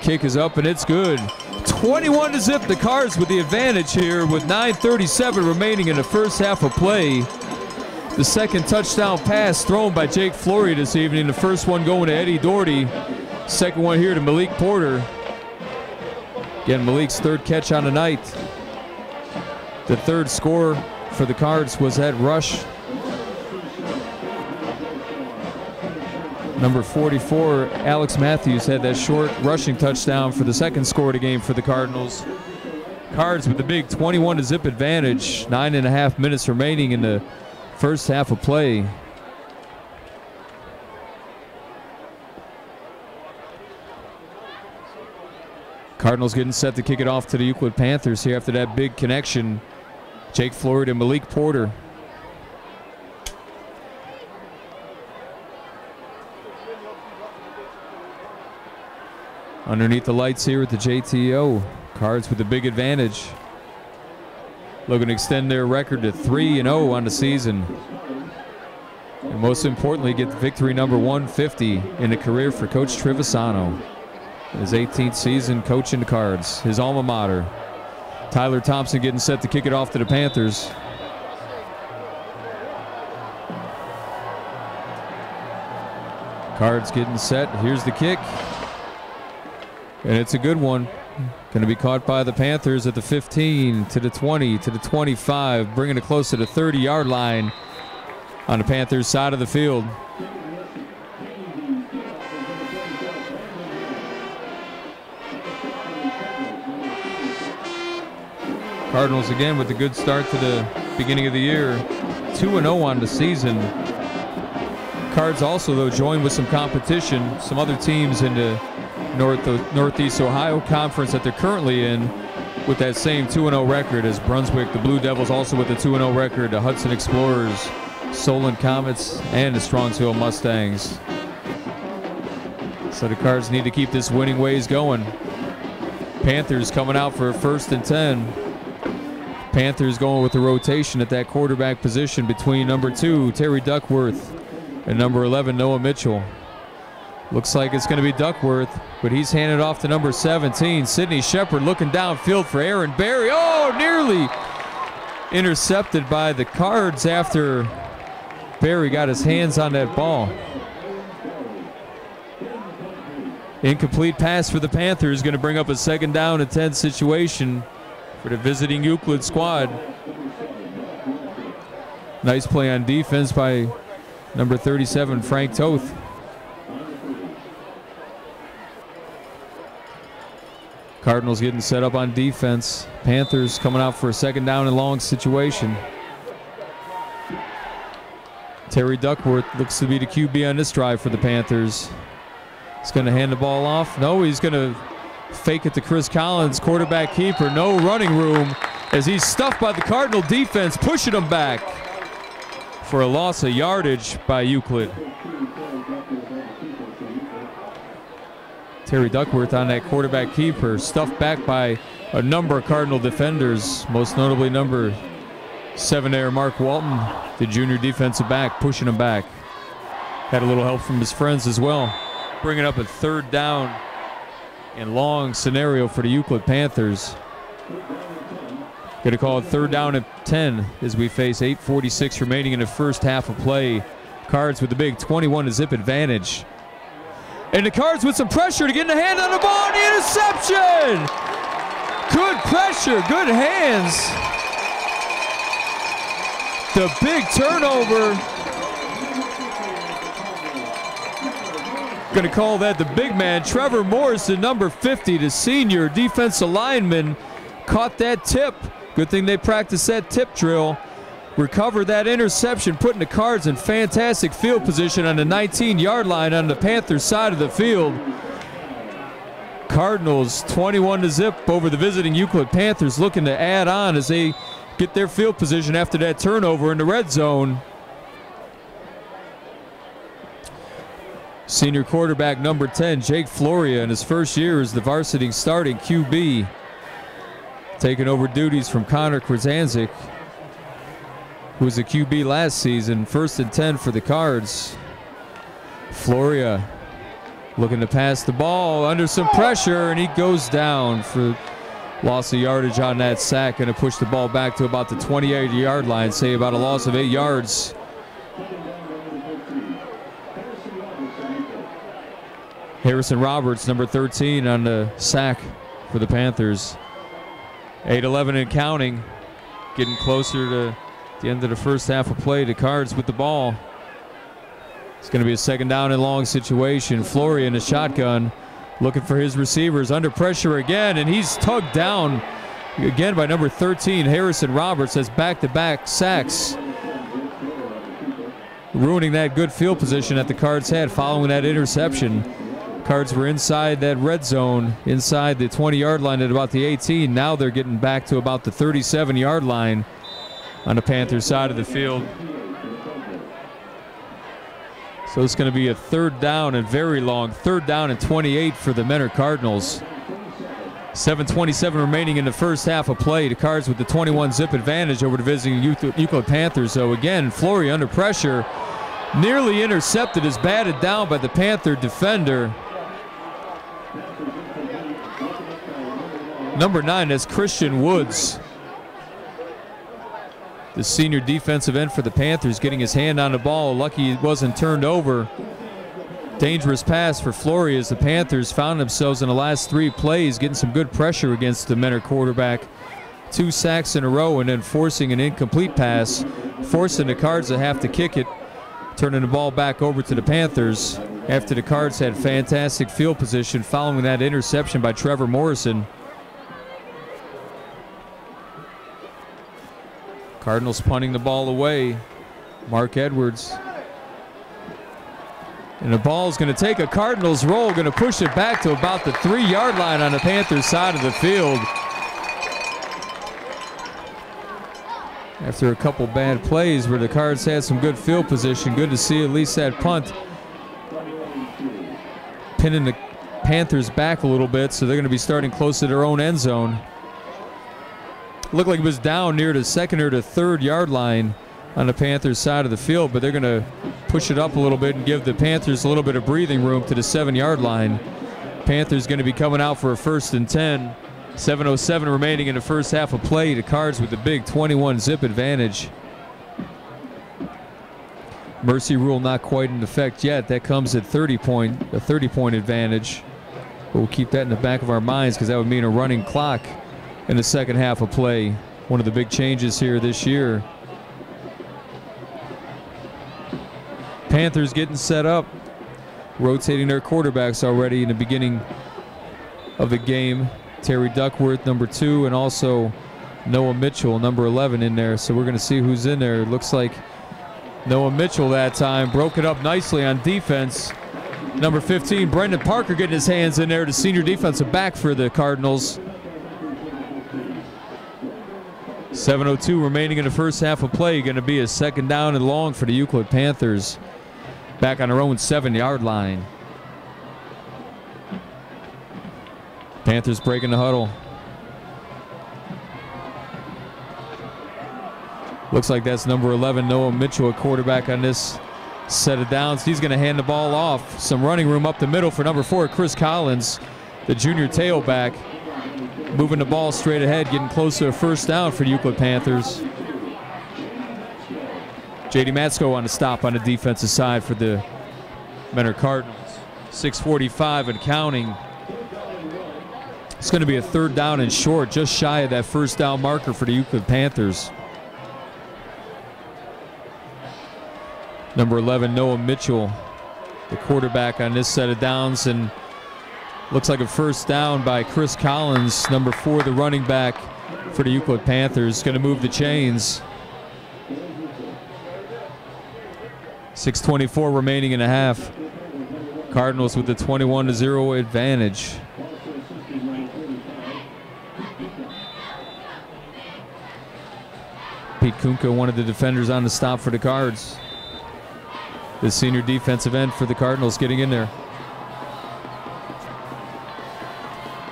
kick is up and it's good. 21-0, the Cards with the advantage here with 9:37 remaining in the first half of play. The second touchdown pass thrown by Jake Flory this evening, the first one going to Eddie Doherty, second one here to Malik Porter. Again, Malik's third catch on the night. The third score for the Cards was that rush. Number 44, Alex Matthews, had that short rushing touchdown for the second score of the game for the Cardinals. Cards with the big 21-0 advantage. 9.5 minutes remaining in the first half of play. Cardinals getting set to kick it off to the Euclid Panthers here after that big connection. Jake Floyd and Malik Porter. Underneath the lights here at the JTO. Cards with the big advantage. Looking to extend their record to 3-0 on the season. And most importantly, get victory number 150 in the career for Coach Trevisano. His 18th season coaching the Cards, his alma mater. Tyler Thompson getting set to kick it off to the Panthers. Cards getting set. Here's the kick. And it's a good one. Going to be caught by the Panthers at the 15, to the 20, to the 25, bringing it close to the 30-yard line on the Panthers side of the field. Cardinals again with a good start to the beginning of the year. 2-0 on the season. Cards also, though, joined with some competition. Some other teams in the Northeast Ohio Conference that they're currently in with that same 2-0 record as Brunswick. The Blue Devils also with the 2-0 record. The Hudson Explorers, Solon Comets, and the Strongsville Mustangs. So the Cards need to keep this winning ways going. Panthers coming out for a 1st and 10. Panthers going with the rotation at that quarterback position between number 2, Terry Duckworth, and number 11, Noah Mitchell. Looks like it's going to be Duckworth, but he's handed off to number 17, Sidney Shepard, looking downfield for Aaron Berry. Oh, nearly intercepted by the Cards after Berry got his hands on that ball. Incomplete pass for the Panthers, going to bring up a 2nd down and 10 situation for the visiting Euclid squad. Nice play on defense by number 37, Frank Toth. Cardinals getting set up on defense. Panthers coming out for a 2nd down and long situation. Terry Duckworth looks to be the QB on this drive for the Panthers. He's going to hand the ball off. No, he's going to fake it to Chris Collins, quarterback keeper. No running room as he's stuffed by the Cardinal defense, pushing him back for a loss of yardage by Euclid. Terry Duckworth on that quarterback keeper, stuffed back by a number of Cardinal defenders, most notably number 7 there, Mark Walton, the junior defensive back, pushing him back. Had a little help from his friends as well. Bringing up a 3rd down and long scenario for the Euclid Panthers. Going to call it 3rd down and 10 as we face 8:46 remaining in the first half of play. Cards with the big 21-0 advantage. And the Cards with some pressure to get in the hand on the ball, and the interception! Good pressure, good hands. The big turnover. Going to call that the big man, Trevor Morrison, number 50, the senior defensive lineman, caught that tip. Good thing they practiced that tip drill. recovered that interception, putting the Cards in fantastic field position on the 19-yard line on the Panthers side of the field. Cardinals 21-0 over the visiting Euclid Panthers, looking to add on as they get their field position after that turnover in the red zone. Senior quarterback number 10, Jake Floria, in his first year as the varsity starting QB, taking over duties from Connor Krasanzik, who was a QB last season. 1st and 10 for the Cards. Floria looking to pass the ball under some pressure, and he goes down for loss of yardage on that sack, and to push the ball back to about the 28-yard line, say about a loss of 8 yards. Harrison Roberts, number 13, on the sack for the Panthers. 8-11 and counting, getting closer to the end of the first half of play. The Cards with the ball. It's going to be a 2nd down and long situation. Flory in a shotgun, looking for his receivers, under pressure again, and he's tugged down again by number 13, Harrison Roberts. Has back-to-back sacks, ruining that good field position that the Cards had following that interception. Cards were inside that red zone, inside the 20-yard line at about the 18. Now they're getting back to about the 37-yard line on the Panthers side of the field. So it's going to be a 3rd down and very long. 3rd down and 28 for the Mentor Cardinals. 7:27 remaining in the first half of play. The Cards with the 21-0 advantage over the visiting Euclid Panthers. So again, Flory under pressure. Nearly intercepted, is batted down by the Panther defender. Number 9, that's Christian Woods, the senior defensive end for the Panthers, getting his hand on the ball. Lucky it wasn't turned over. Dangerous pass for Flory as the Panthers found themselves in the last 3 plays getting some good pressure against the Mentor quarterback. 2 sacks in a row and then forcing an incomplete pass, forcing the Cards to have to kick it, turning the ball back over to the Panthers after the Cards had fantastic field position following that interception by Trevor Morrison. Cardinals punting the ball away. Mark Edwards. And the ball is going to take a Cardinals roll, going to push it back to about the 3-yard line on the Panthers side of the field. After a couple bad plays where the Cards had some good field position, good to see at least that punt pinning the Panthers back a little bit, so they're going to be starting close to their own end zone. Looked like it was down near the 2nd or the 3rd yard line on the Panthers side of the field, but they're going to push it up a little bit and give the Panthers a little bit of breathing room to the 7-yard line. Panthers going to be coming out for a 1st and 10. 7:07 remaining in the first half of play. The Cards with the big 21-0 advantage. Mercy rule not quite in effect yet. That comes at a 30-point advantage. But we'll keep that in the back of our minds because that would mean a running clock in the second half of play. One of the big changes here this year. Panthers getting set up, rotating their quarterbacks already in the beginning of the game. Terry Duckworth, number 2, and also Noah Mitchell, number 11, in there. So we're going to see who's in there. It looks like Noah Mitchell that time broke it up nicely on defense. Number 15, Brendan Parker, getting his hands in there, the senior defensive back for the Cardinals. 7:02 remaining in the first half of play. Going to be a 2nd down and long for the Euclid Panthers. Back on their own 7-yard line. Panthers breaking the huddle. Looks like that's number 11, Noah Mitchell, a quarterback on this set of downs. He's going to hand the ball off. Some running room up the middle for number 4, Chris Collins, the junior tailback. Moving the ball straight ahead, getting close to a 1st down for the Euclid Panthers. J.D. Matsko on the stop on the defensive side for the Mentor Cardinals. 6:45 and counting. It's going to be a 3rd down and short, just shy of that 1st down marker for the Euclid Panthers. Number 11, Noah Mitchell, the quarterback on this set of downs, and looks like a 1st down by Chris Collins, number 4, the running back for the Euclid Panthers. Going to move the chains. 6:24 remaining in a half. Cardinals with the 21-0 advantage. Pete Kunka, one of the defenders on the stop for the Cards. The senior defensive end for the Cardinals getting in there.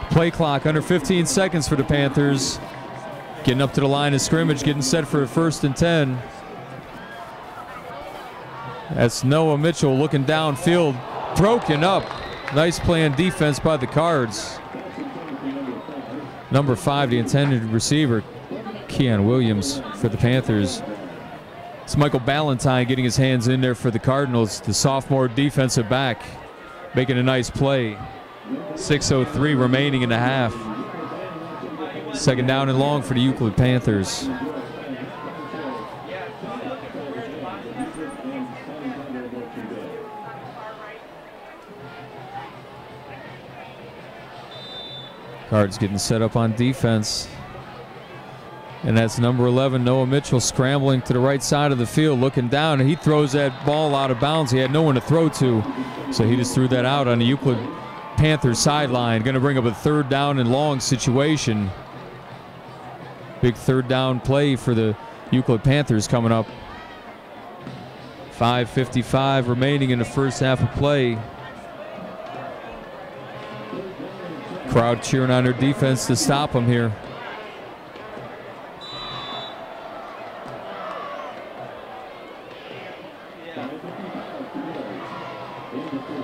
Play clock under 15 seconds for the Panthers. Getting up to the line of scrimmage, getting set for a 1st and 10. That's Noah Mitchell looking downfield, broken up. Nice play on defense by the Cards. Number 5, the intended receiver, Keon Williams for the Panthers. It's Michael Ballantyne getting his hands in there for the Cardinals, the sophomore defensive back, making a nice play. 6:03 remaining in the half. 2nd down and long for the Euclid Panthers. Cards getting set up on defense. And that's number 11, Noah Mitchell, scrambling to the right side of the field, looking down, and he throws that ball out of bounds. He had no one to throw to, so he just threw that out on the Euclid Panthers sideline. Going to bring up a 3rd down and long situation. Big 3rd down play for the Euclid Panthers coming up. 5:55 remaining in the first half of play. Crowd cheering on their defense to stop them here.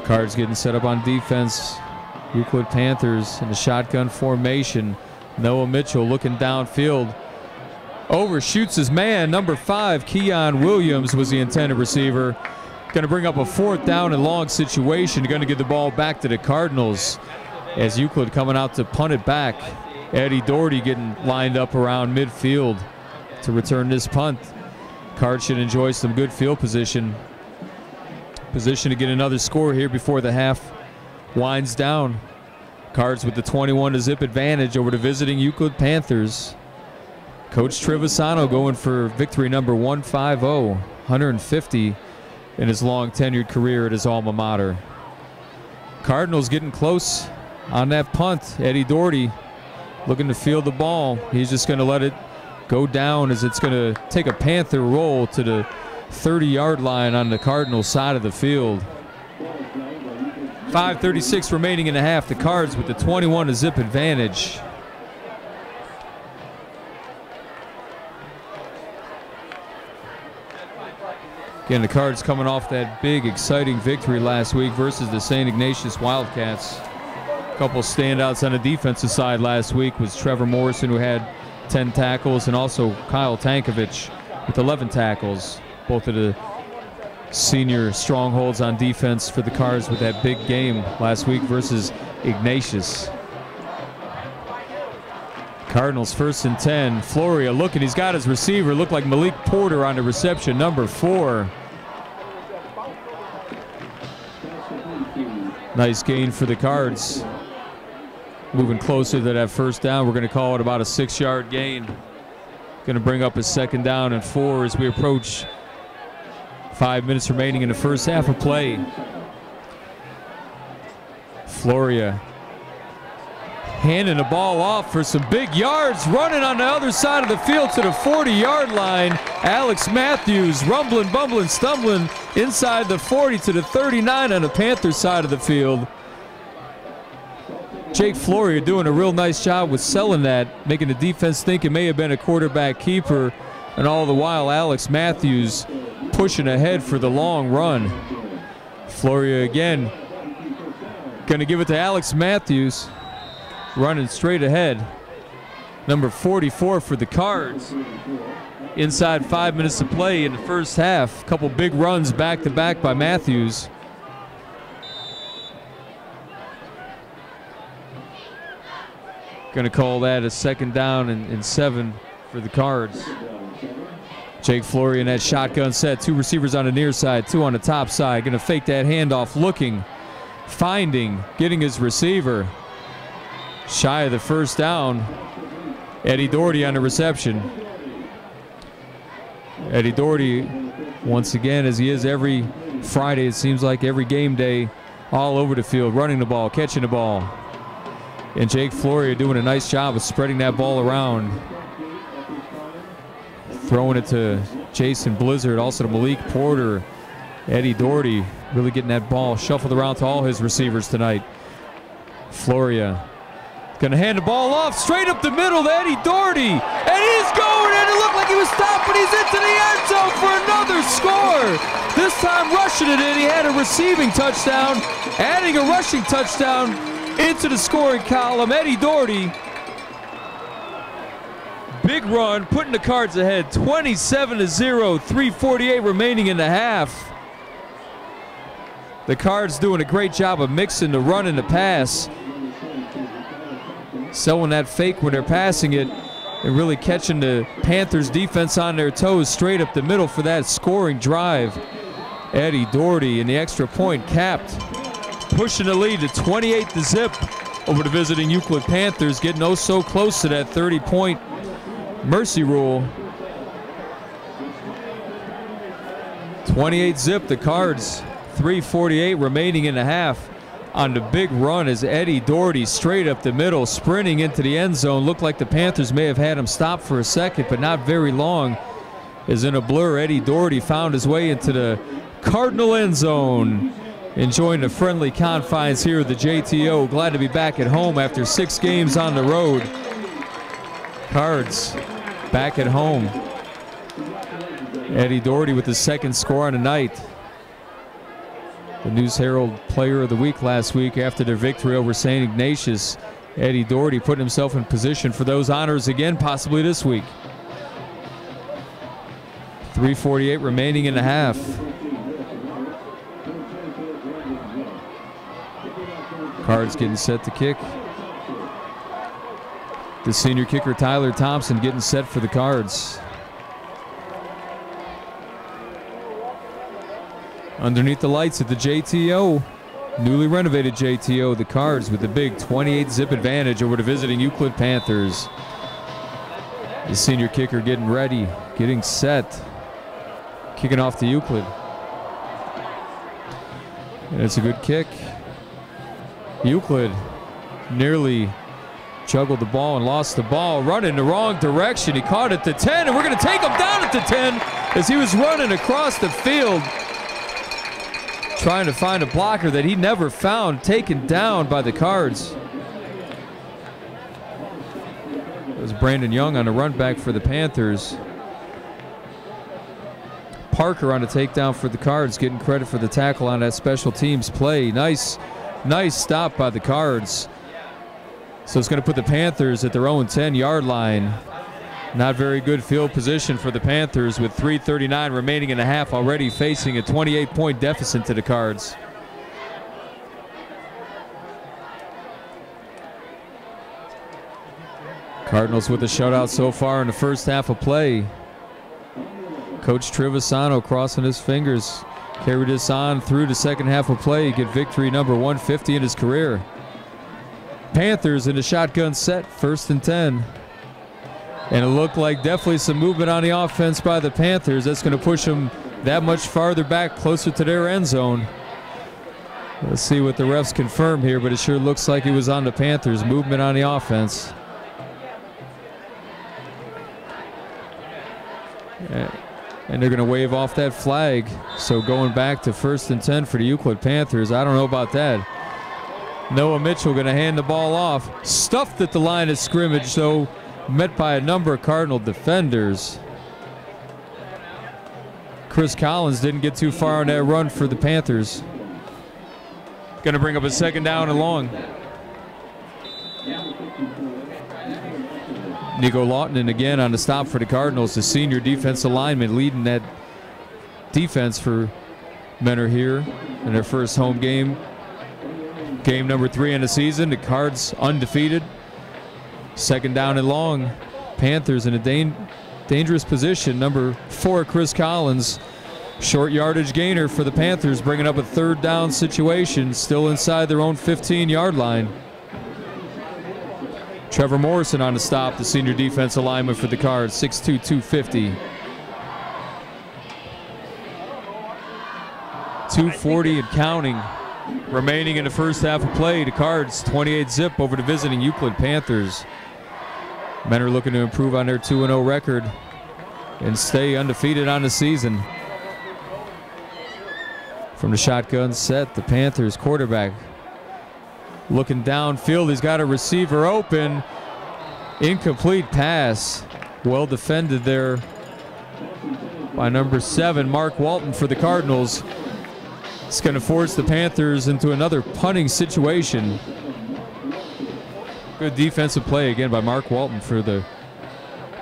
Cards getting set up on defense. Euclid Panthers in the shotgun formation. Noah Mitchell looking downfield. Overshoots his man. Number 5, Keon Williams was the intended receiver. Going to bring up a 4th down and long situation. Going to get the ball back to the Cardinals as Euclid coming out to punt it back. Eddie Doherty getting lined up around midfield to return this punt. Cards should enjoy some good field position. Position to get another score here before the half winds down. Cards with the 21-0 advantage over the visiting Euclid Panthers. Coach Trevisano going for victory number 150, 150 in his long tenured career at his alma mater. Cardinals getting close on that punt. Eddie Doherty looking to field the ball. He's just going to let it go down as it's going to take a Panther roll to the 30-yard line on the Cardinals side of the field. 5:36 remaining in the half. The Cards with the 21-0 advantage. Again, the Cards coming off that big, exciting victory last week versus the St. Ignatius Wildcats. A couple standouts on the defensive side last week was Trevor Morrison, who had 10 tackles, and also Kyle Tankovich with 11 tackles. Both of the senior strongholds on defense for the Cards with that big game last week versus Ignatius. Cardinals 1st and 10. Floria looking, he's got his receiver. Looked like Malik Porter on the reception, number 4. Nice gain for the Cards. Moving closer to that 1st down. We're going to call it about a 6-yard gain. Going to bring up a 2nd down and 4 as we approach 5 minutes remaining in the first half of play. Floria handing the ball off for some big yards, running on the other side of the field to the 40-yard line. Alex Matthews rumbling, bumbling, stumbling inside the 40 to the 39 on the Panthers side of the field. Jake Floria doing a real nice job with selling that, making the defense think it may have been a quarterback keeper, and all the while Alex Matthews pushing ahead for the long run. Floria again going to give it to Alex Matthews, running straight ahead. Number 44 for the Cards. Inside 5 minutes to play in the first half. A couple big runs back-to-back by Matthews. Going to call that a 2nd down and 7 for the Cards. Jake Floria in that shotgun set. 2 receivers on the near side, 2 on the top side. Going to fake that handoff, looking, finding, getting his receiver. Shy of the 1st down. Eddie Doherty on the reception. Eddie Doherty once again, as he is every Friday, it seems like every game day, all over the field, running the ball, catching the ball. And Jake Floria doing a nice job of spreading that ball around. Throwing it to Jason Blizzard, also to Malik Porter. Eddie Doherty really getting that ball shuffled around to all his receivers tonight. Floria gonna hand the ball off straight up the middle to Eddie Doherty. And he's going, and it looked like he was stopped, but he's into the end zone for another score. This time rushing it in. He had a receiving touchdown, adding a rushing touchdown into the scoring column. Eddie Doherty. Big run, putting the Cards ahead 27-0, 3:48 remaining in the half. The Cards doing a great job of mixing the run and the pass. Selling that fake when they're passing it and really catching the Panthers defense on their toes straight up the middle for that scoring drive. Eddie Doherty and the extra point capped, pushing the lead to 28-0 over the visiting Euclid Panthers, getting oh so close to that 30-point mercy rule. 28-0 the Cards, 3:48 remaining in the half. On the big run is Eddie Doherty straight up the middle, sprinting into the end zone. Looked like the Panthers may have had him stopped for a second, but not very long. Is in a blur. Eddie Doherty found his way into the Cardinal end zone. Enjoying the friendly confines here at the JTO. Glad to be back at home after 6 games on the road. Cards back at home. Eddie Doherty with the second score on the night. The News Herald Player of the Week last week after their victory over St. Ignatius. Eddie Doherty putting himself in position for those honors again, possibly this week. 3:48 remaining in the half. Cards getting set to kick. The senior kicker Tyler Thompson getting set for the Cards. Underneath the lights at the JTO, newly renovated JTO, the Cards with the big 28-0 advantage over the visiting Euclid Panthers. The senior kicker getting ready, getting set, kicking off to Euclid. And it's a good kick. Euclid nearly juggled the ball and lost the ball, running the wrong direction. He caught it at the 10, and we're going to take him down at the 10 as he was running across the field, trying to find a blocker that he never found, taken down by the Cards. It was Brandon Young on the run back for the Panthers. Parker on a takedown for the Cards, getting credit for the tackle on that special teams play. Nice stop by the Cards. So it's going to put the Panthers at their own 10-yard line. Not very good field position for the Panthers with 3:39 remaining in the half, already facing a 28-point deficit to the Cards. Cardinals with a shutout so far in the first half of play. Coach Trevisano crossing his fingers. Carried this on through the second half of play. Get victory number 150 in his career. Panthers in the shotgun set, 1st and 10. And it looked like definitely some movement on the offense by the Panthers. That's going to push them that much farther back, closer to their end zone. Let's see what the refs confirm here, but it sure looks like it was on the Panthers. Movement on the offense. And they're going to wave off that flag. So going back to 1st and 10 for the Euclid Panthers. I don't know about that. Noah Mitchell going to hand the ball off. Stuffed at the line of scrimmage, so met by a number of Cardinal defenders. Chris Collins didn't get too far on that run for the Panthers. Going to bring up a 2nd down and long. Nico Lawton again on the stop for the Cardinals. The senior defensive lineman leading that defense for Menor here in their first home game. Game number 3 in the season. The Cards undefeated. 2nd down and long. Panthers in a dangerous position. Number 4, Chris Collins. Short yardage gainer for the Panthers, bringing up a 3rd down situation. Still inside their own 15-yard line. Trevor Morrison on the stop, the senior defensive lineman for the Cards, 6'2", 250. 2:40 and counting remaining in the first half of play. The Cards 28-zip over the visiting Euclid Panthers. Men are looking to improve on their 2-0 record and stay undefeated on the season. From the shotgun set, the Panthers quarterback looking downfield. He's got a receiver open. Incomplete pass. Well defended there by number 7, Mark Walton, for the Cardinals. It's going to force the Panthers into another punting situation. Good defensive play again by Mark Walton for the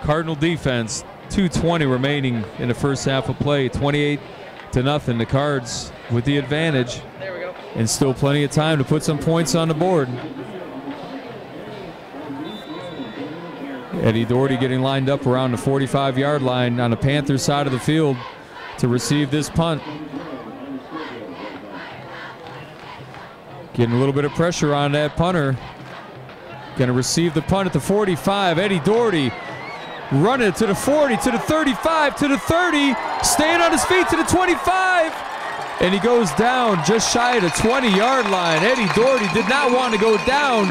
Cardinal defense. 2:20 remaining in the first half of play. 28-0. The Cards with the advantage. There we go. And still plenty of time to put some points on the board. Eddie Doherty getting lined up around the 45-yard line on the Panthers side of the field to receive this punt. Getting a little bit of pressure on that punter. Going to receive the punt at the 45. Eddie Doherty running it to the 40, to the 35, to the 30, staying on his feet to the 25, and he goes down just shy of the 20-yard line. Eddie Doherty did not want to go down.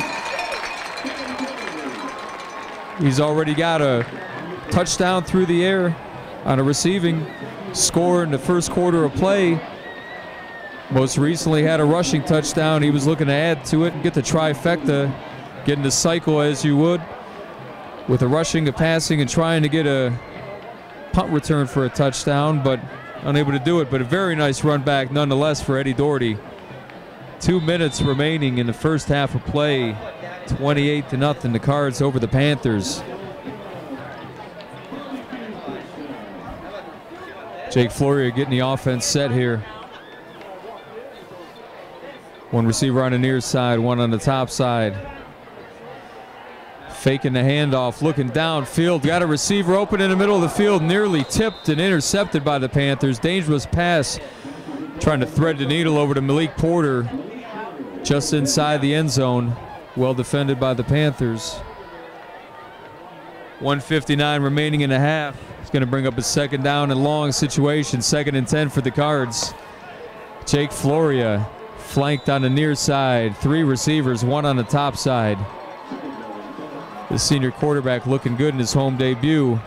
He's already got a touchdown through the air on a receiving score in the first quarter of play. Most recently had a rushing touchdown. He was looking to add to it and get the trifecta, getting the cycle as you would, with a rushing, a passing, and trying to get a punt return for a touchdown, but unable to do it. But a very nice run back nonetheless for Eddie Doherty. 2 minutes remaining in the first half of play. 28-0, the Cards over the Panthers. Jake Floria getting the offense set here. One receiver on the near side, one on the top side. Faking the handoff, looking downfield. Got a receiver open in the middle of the field, nearly tipped and intercepted by the Panthers. Dangerous pass, trying to thread the needle over to Malik Porter, just inside the end zone. Well defended by the Panthers. 1:59 remaining in the half. It's going to bring up a second down and long situation. 2nd and 10 for the Cards. Jake Floria flanked on the near side. 3 receivers, 1 on the top side. The senior quarterback looking good in his home debut.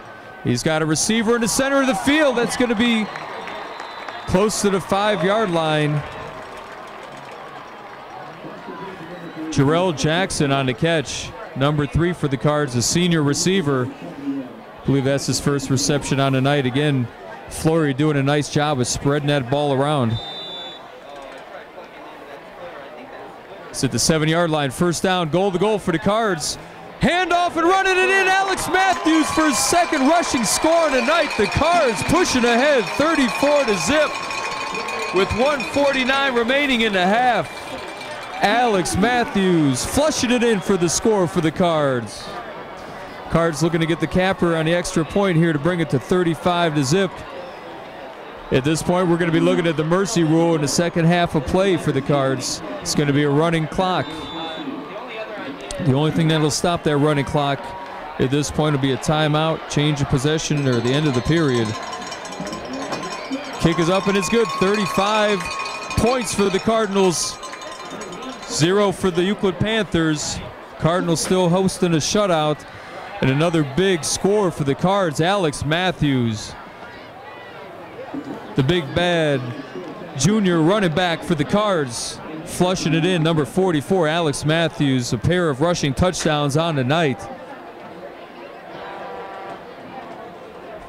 He's got a receiver in the center of the field. That's going to be close to the 5-yard line. Jarrell Jackson on the catch. Number 3 for the Cards, a senior receiver. I believe that's his first reception on the night. Again, Flory doing a nice job of spreading that ball around. It's at the 7-yard line. First down, goal to goal for the Cards. Handoff and running it in. Alex Matthews for his 2nd rushing score of the night. The Cards pushing ahead 34-0 with 1:49 remaining in the half. Alex Matthews flushing it in for the score for the Cards. Cards looking to get the capper on the extra point here to bring it to 35-0. At this point, we're going to be looking at the mercy rule in the second half of play for the Cards. It's going to be a running clock. The only thing that'll stop that running clock at this point will be a timeout, change of possession, or the end of the period. Kick is up and it's good. 35 points for the Cardinals. 0 for the Euclid Panthers. Cardinals still hosting a shutout. And another big score for the Cards. Alex Matthews, the big bad junior running back for the Cards, flushing it in. Number 44, Alex Matthews, a pair of rushing touchdowns on the night.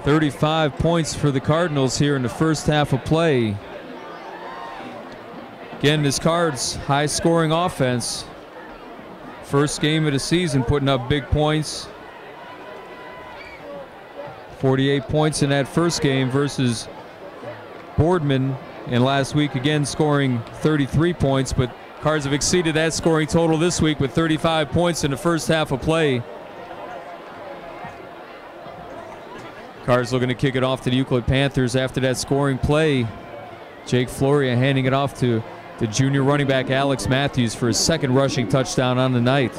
35 points for the Cardinals here in the first half of play. Again, this Cards high-scoring offense. First game of the season putting up big points. 48 points in that first game versus Boardman, and last week again scoring 33 points, but Cards have exceeded that scoring total this week with 35 points in the first half of play. Cards looking to kick it off to the Euclid Panthers after that scoring play. Jake Floria handing it off to the junior running back Alex Matthews for his 2nd rushing touchdown on the night.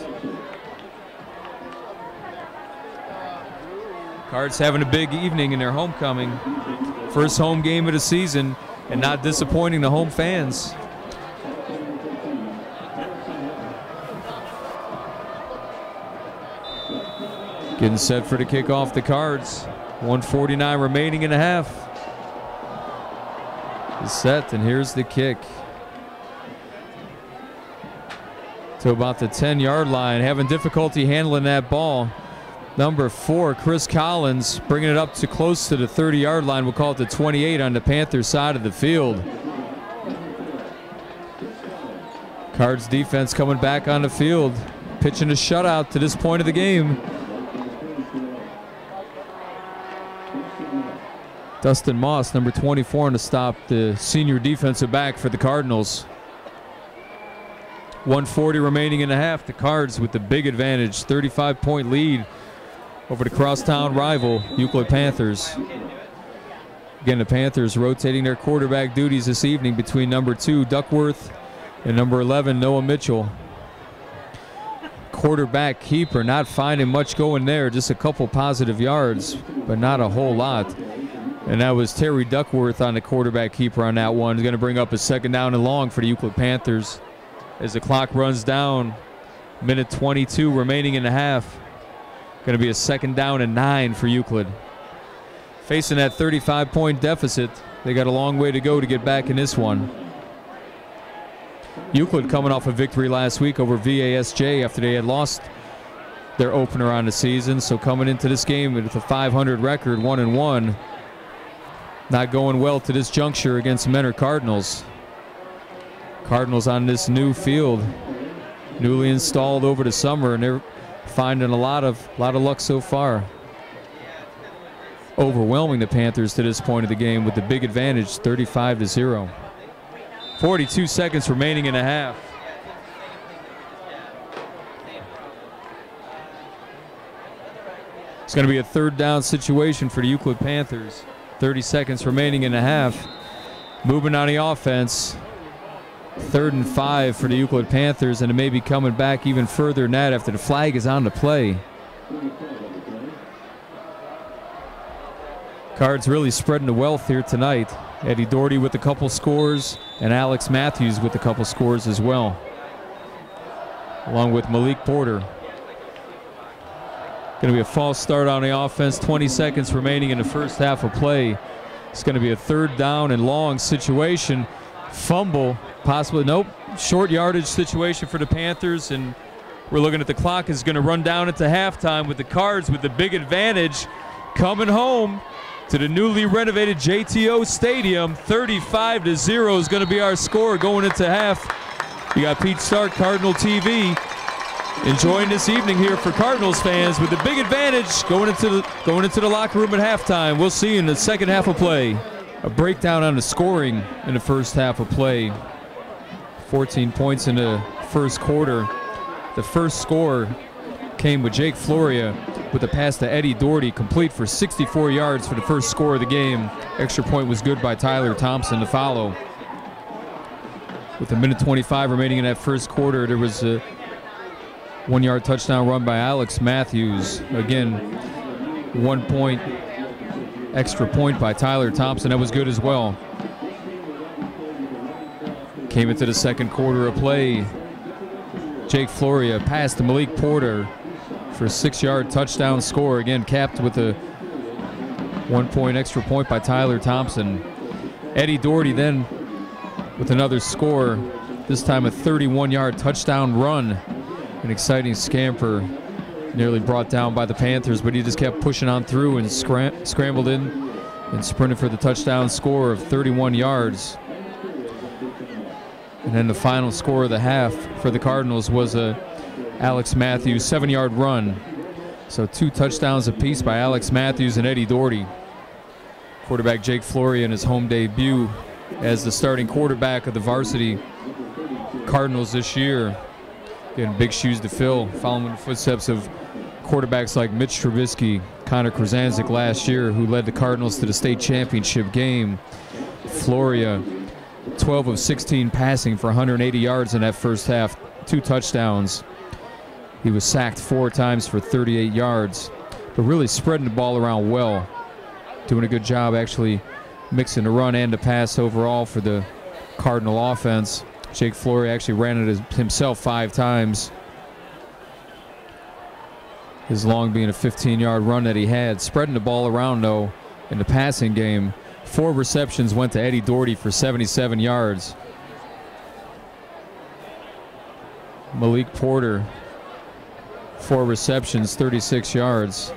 Cards having a big evening in their homecoming. First home game of the season. and not disappointing the home fans. Getting set for the kickoff, the Cards. 1:49 remaining in the half. Is set, and here's the kick. To about the 10-yard line, having difficulty handling that ball. Number 4, Chris Collins, bringing it up to close to the 30-yard line. We'll call it the 28 on the Panthers side of the field. Cards defense coming back on the field, pitching a shutout to this point of the game. Dustin Moss, number 24, to stop the senior defensive back for the Cardinals. 1:40 remaining in the half. The Cards with the big advantage, 35-point lead over the crosstown rival, Euclid Panthers. Again, the Panthers rotating their quarterback duties this evening between number 2, Duckworth, and number 11, Noah Mitchell. Quarterback keeper, not finding much going there, just a couple positive yards, but not a whole lot. And that was Terry Duckworth on the quarterback keeper on that one. He's going to bring up a 2nd down and long for the Euclid Panthers as the clock runs down. Minute 22 remaining in the half. Going to be a 2nd down and 9 for Euclid. Facing that 35-point deficit, they got a long way to go to get back in this one. Euclid coming off a victory last week over VASJ after they had lost their opener on the season. So coming into this game with a 500 record, 1-1. Not going well to this juncture against Menor Cardinals. Cardinals on this new field, newly installed over the summer, and they're finding a lot of luck so far. Overwhelming the Panthers to this point of the game with the big advantage, 35-0. 42 seconds remaining in the half. It's going to be a 3rd down situation for the Euclid Panthers. 30 seconds remaining in the half. Moving on the offense. 3rd and 5 for the Euclid Panthers, and it may be coming back even further than that after the flag is on the play. Cards really spreading the wealth here tonight. Eddie Doherty with a couple scores, and Alex Matthews with a couple scores as well, along with Malik Porter. Going to be a false start on the offense. 20 seconds remaining in the first half of play. It's going to be a 3rd down and long situation. Fumble, possibly, nope. Short yardage situation for the Panthers, and we're looking at the clock is going to run down into halftime with the Cards with the big advantage coming home to the newly renovated JTO Stadium. 35-0 is going to be our score going into half. You got Pete Stark, Cardinal TV, enjoying this evening here for Cardinals fans with the big advantage going into the locker room at halftime. We'll see you in the second half of play. A breakdown on the scoring in the first half of play. 14 points in the first quarter. The first score came with Jake Floria with a pass to Eddie Doherty, complete for 64 yards for the first score of the game. Extra point was good by Tyler Thompson to follow. With a minute 25 remaining in that first quarter, there was a 1-yard touchdown run by Alex Matthews. Again, 1 point, extra point by Tyler Thompson. That was good as well. Came into the second quarter of play. Jake Floria passed to Malik Porter for a 6-yard touchdown score. Again, capped with a 1 point extra point by Tyler Thompson. Eddie Doherty then with another score, this time a 31-yard touchdown run. An exciting scamper, nearly brought down by the Panthers, but he just kept pushing on through and scrambled in and sprinted for the touchdown score of 31 yards. And then the final score of the half for the Cardinals was a Alex Matthews 7-yard run. So 2 touchdowns apiece by Alex Matthews and Eddie Doherty. Quarterback Jake Floria in his home debut as the starting quarterback of the varsity Cardinals this year. Again, big shoes to fill, following in the footsteps of quarterbacks like Mitch Trubisky, Connor Krasanzik last year, who led the Cardinals to the state championship game. Floria, 12 of 16 passing for 180 yards in that first half, 2 touchdowns. He was sacked 4 times for 38 yards, but really spreading the ball around well. Doing a good job actually mixing the run and the pass overall for the Cardinal offense. Jake Flory actually ran it himself 5 times. His long being a 15-yard run that he had. Spreading the ball around, though, in the passing game. 4 receptions went to Eddie Doherty for 77 yards. Malik Porter, 4 receptions, 36 yards.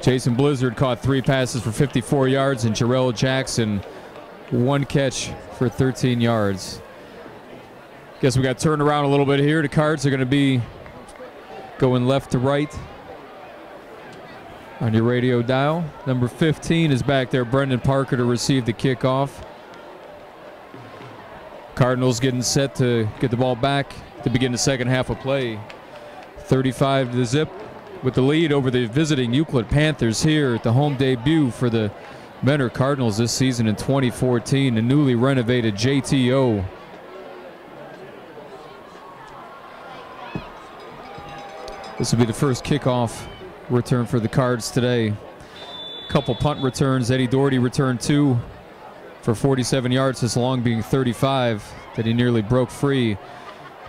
Jason Blizzard caught 3 passes for 54 yards, and Jarrell Jackson, 1 catch for 13 yards. Guess we got turned around a little bit here. The Cards are going to be going left to right on your radio dial. Number 15 is back there, Brendan Parker, to receive the kickoff. Cardinals getting set to get the ball back to begin the second half of play. 35-0 with the lead over the visiting Euclid Panthers here at the home debut for the Mentor Cardinals this season in 2014, the newly renovated JTO. This will be the first kickoff return for the Cards today. A couple punt returns. Eddie Doherty returned 2 for 47 yards, his long being 35, that he nearly broke free.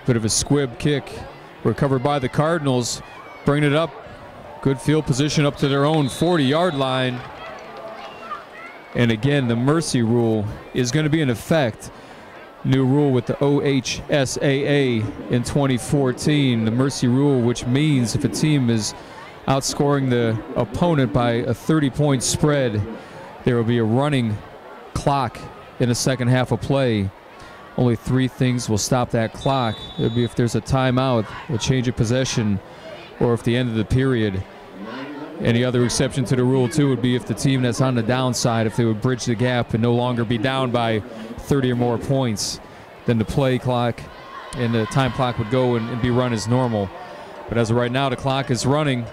Bit of a squib kick recovered by the Cardinals. Bring it up. Good field position up to their own 40-yard line. And again, the mercy rule is going to be in effect. New rule with the OHSAA in 2014. The mercy rule, which means if a team is outscoring the opponent by a 30-point spread, there will be a running clock in the second half of play. Only 3 things will stop that clock. It would be if there's a timeout, a change of possession, or if the end of the period. Any other exception to the rule, too, would be if the team that's on the downside, if they would bridge the gap and no longer be down by 30 or more points, then the play clock and the time clock would go and be run as normal. But as of right now, the clock is running.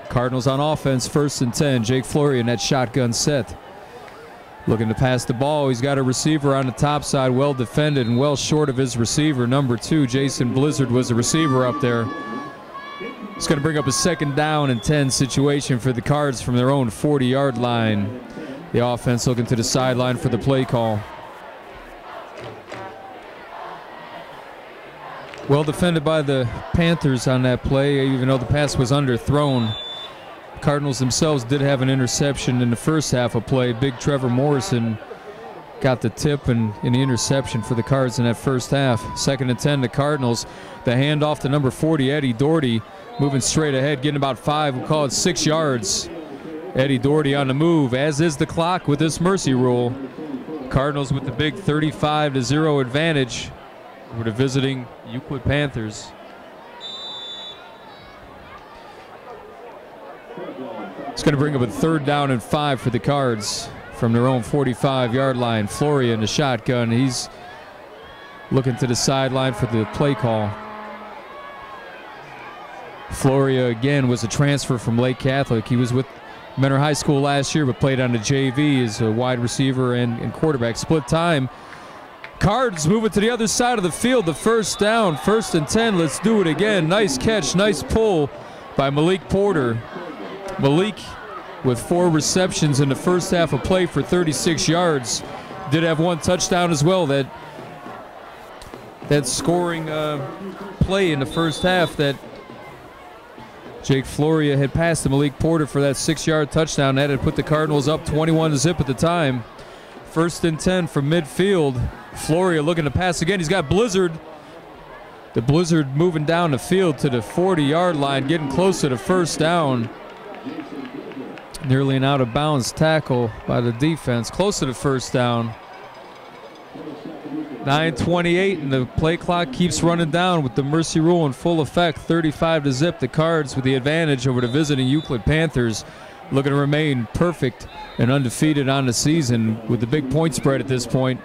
Cardinals on offense, 1st and 10. Jake Flory in that shotgun set. Looking to pass the ball. He's got a receiver on the top side, well defended and well short of his receiver. Number 2, Jason Blizzard, was the receiver up there. It's going to bring up a 2nd down and 10 situation for the Cards from their own 40-yard line. The offense looking to the sideline for the play call. Well defended by the Panthers on that play, even though the pass was underthrown. Cardinals themselves did have an interception in the first half of play. Big Trevor Morrison got the tip and the interception for the Cards in that first half. 2nd and 10, the Cardinals. The handoff to number 40, Eddie Doherty, moving straight ahead, getting about 5, we'll call it 6 yards. Eddie Doherty on the move, as is the clock with this mercy rule. Cardinals with the big 35-0 advantage over the visiting Euclid Panthers. It's going to bring up a 3rd down and 5 for the Cards from their own 45-yard line. Flory in the shotgun. He's looking to the sideline for the play call. Flory again was a transfer from Lake Catholic. He was with Mentor High School last year, but played on the JV as a wide receiver and quarterback. Split time. Cards moving to the other side of the field. The 1st down, 1st and 10. Let's do it again. Nice catch, nice pull by Malik Porter. Malik with 4 receptions in the first half of play for 36 yards. Did have 1 touchdown as well. That scoring play in the first half that Jake Flory had passed to Malik Porter for that 6-yard touchdown. That had put the Cardinals up 21-0 at the time. 1st and 10 from midfield. Flory looking to pass again. He's got Blizzard. The Blizzard moving down the field to the 40-yard line, getting close to the 1st down. Nearly an out-of-bounds tackle by the defense. Close to the 1st down. 9:28, and the play clock keeps running down with the mercy rule in full effect. 35-0. The Cards with the advantage over the visiting Euclid Panthers, looking to remain perfect and undefeated on the season with the big point spread at this point.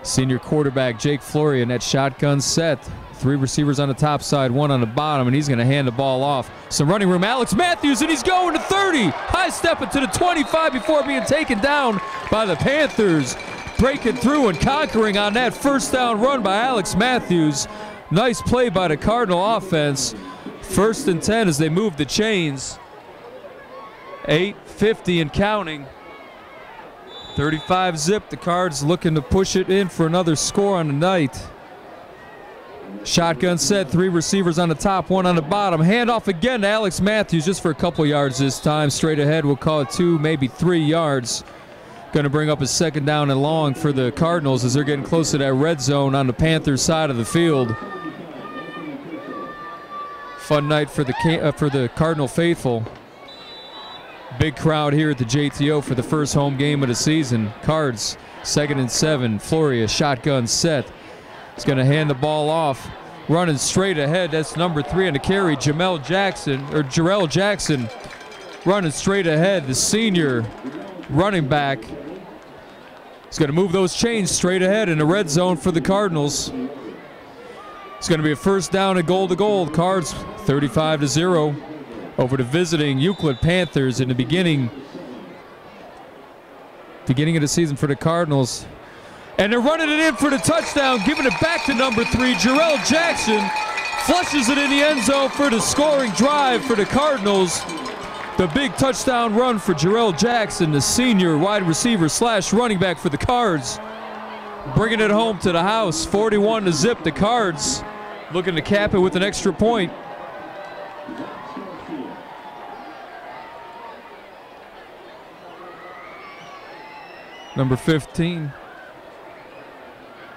Senior quarterback Jake Flory in that shotgun set. 3 receivers on the top side, 1 on the bottom, and he's going to hand the ball off. Some running room. Alex Matthews, and he's going to 30. High stepping to the 25 before being taken down by the Panthers. Breaking through and conquering on that 1st down run by Alex Matthews. Nice play by the Cardinal offense. 1st and 10 as they move the chains. 8:50 and counting. 35-zip. The Cards looking to push it in for another score on the night. Shotgun set, 3 receivers on the top, 1 on the bottom. Handoff again to Alex Matthews just for a couple yards this time. Straight ahead, we'll call it 2, maybe 3 yards. Going to bring up a 2nd down and long for the Cardinals as they're getting close to that red zone on the Panthers side of the field. Fun night for the Cardinal faithful. Big crowd here at the JTO for the first home game of the season. Cards, 2nd and 7. Floria, shotgun set. He's going to hand the ball off. Running straight ahead. That's number 3 on the carry, Jarrell Jackson. Running straight ahead. The senior running back. He's going to move those chains straight ahead in the red zone for the Cardinals. It's going to be a 1st down and goal to goal. Cards 35-0 over the visiting Euclid Panthers in the beginning of the season for the Cardinals. And they're running it in for the touchdown, giving it back to number 3, Jarrell Jackson. Flushes it in the end zone for the scoring drive for the Cardinals. The big touchdown run for Jarrell Jackson, the senior wide receiver / running back for the Cards. Bringing it home to the house, 41-0. The Cards looking to cap it with an extra point. Number 15.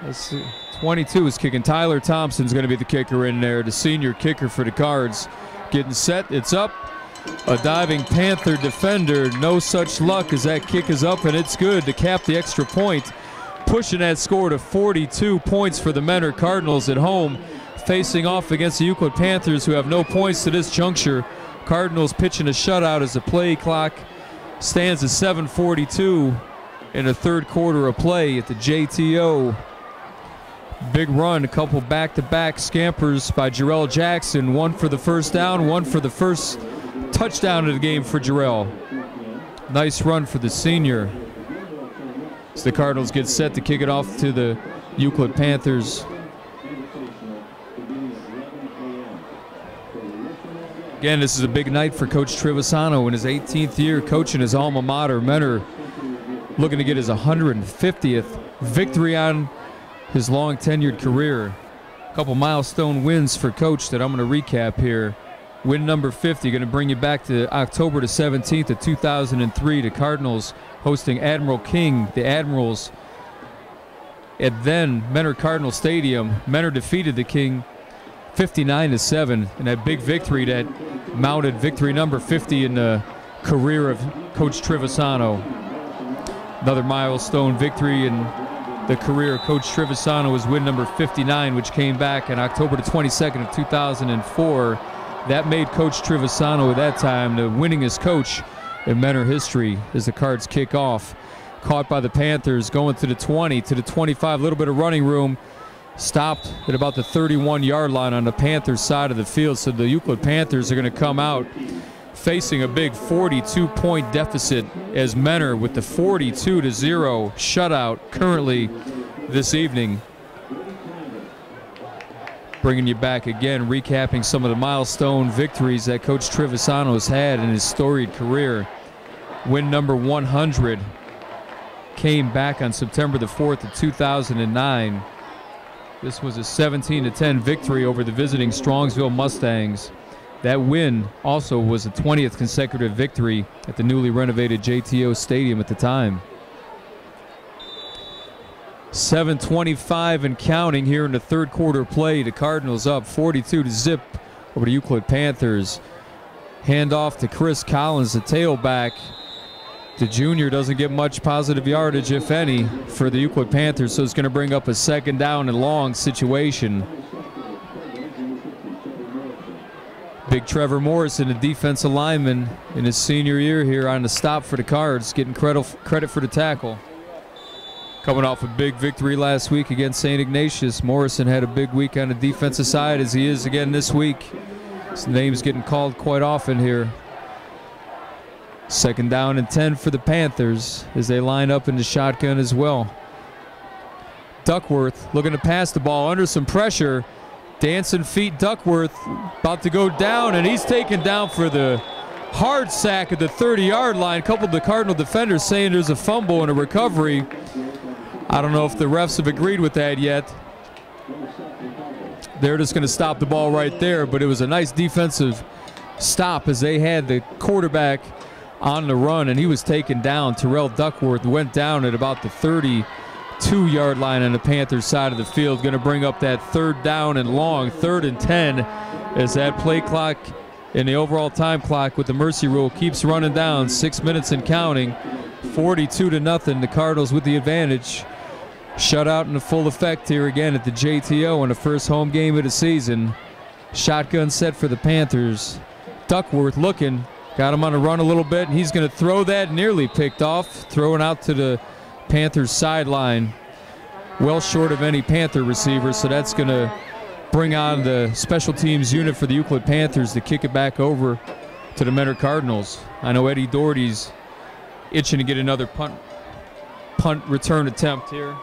Let's see. 22 is kicking. Tyler Thompson's going to be the kicker in there, the senior kicker for the Cards. Getting set. It's up. A diving Panther defender. No such luck as that kick is up, and it's good to cap the extra point. Pushing that score to 42 points for the Mentor Cardinals at home, facing off against the Euclid Panthers, who have no points to this juncture. Cardinals pitching a shutout as the play clock stands at 7:42 in the 3rd quarter of play at the JTO. Big run, a couple back-to-back scampers by Jarrell Jackson. 1 for the 1st down, 1 for the first touchdown of the game for Jarrell. Nice run for the senior. So the Cardinals get set to kick it off to the Euclid Panthers. Again, this is a big night for Coach Trevisano in his 18th year coaching his alma mater, Mentor, looking to get his 150th victory on his long tenured career. A couple milestone wins for Coach that I'm going to recap here. Win number 50, going to bring you back to October the 17th of 2003. The Cardinals hosting Admiral King, the Admirals, at then Mentor Cardinal Stadium. Mentor defeated the King 59-7 in that big victory that mounted victory number 50 in the career of Coach Trevisano. Another milestone victory in the career of Coach Trevisano was win number 59, which came back on October the 22nd of 2004. That made Coach Trevisano at that time the winningest coach in Mentor history as the Cards kick off. Caught by the Panthers, going to the 20, to the 25, a little bit of running room. Stopped at about the 31-yard line on the Panthers side of the field. So the Euclid Panthers are going to come out facing a big 42-point deficit as Mentor with the 42-0 shutout currently this evening. Bringing you back again, recapping some of the milestone victories that Coach Trevisano has had in his storied career. Win number 100 came back on September the 4th of 2009. This was a 17-10 victory over the visiting Strongsville Mustangs. That win also was a 20th consecutive victory at the newly renovated JTO Stadium at the time. 7:25 and counting here in the 3rd quarter play. The Cardinals up 42-0 over the Euclid Panthers. Hand off to Chris Collins, the tailback. The junior doesn't get much positive yardage, if any, for the Euclid Panthers, so it's going to bring up a 2nd down and long situation. Big Trevor Morrison, a defensive lineman in his senior year here on the stop for the Cards, getting credit for the tackle. Coming off a big victory last week against St. Ignatius, Morrison had a big week on the defensive side, as he is again this week. His name's getting called quite often here. 2nd down and 10 for the Panthers as they line up in the shotgun as well. Duckworth looking to pass the ball under some pressure. Dancing feet, Duckworth about to go down, and he's taken down for the hard sack at the 30-yard line. A couple of the Cardinal defenders saying there's a fumble and a recovery. I don't know if the refs have agreed with that yet. They're just going to stop the ball right there, but it was a nice defensive stop as they had the quarterback on the run, and he was taken down. Terrell Duckworth went down at about the 32-yard line on the Panthers side of the field. Going to bring up that 3rd down and long, 3rd and 10, as that play clock and the overall time clock with the mercy rule keeps running down. 6 minutes and counting. 42-0. The Cardinals with the advantage. Shutout in full effect here again at the JTO in the first home game of the season. Shotgun set for the Panthers. Duckworth looking, got him on the run a little bit, and he's going to throw that, nearly picked off, throwing out to the Panthers sideline. Well short of any Panther receiver, so that's going to bring on the special teams unit for the Euclid Panthers to kick it back over to the Mentor Cardinals. I know Eddie Doherty's itching to get another punt return attempt here.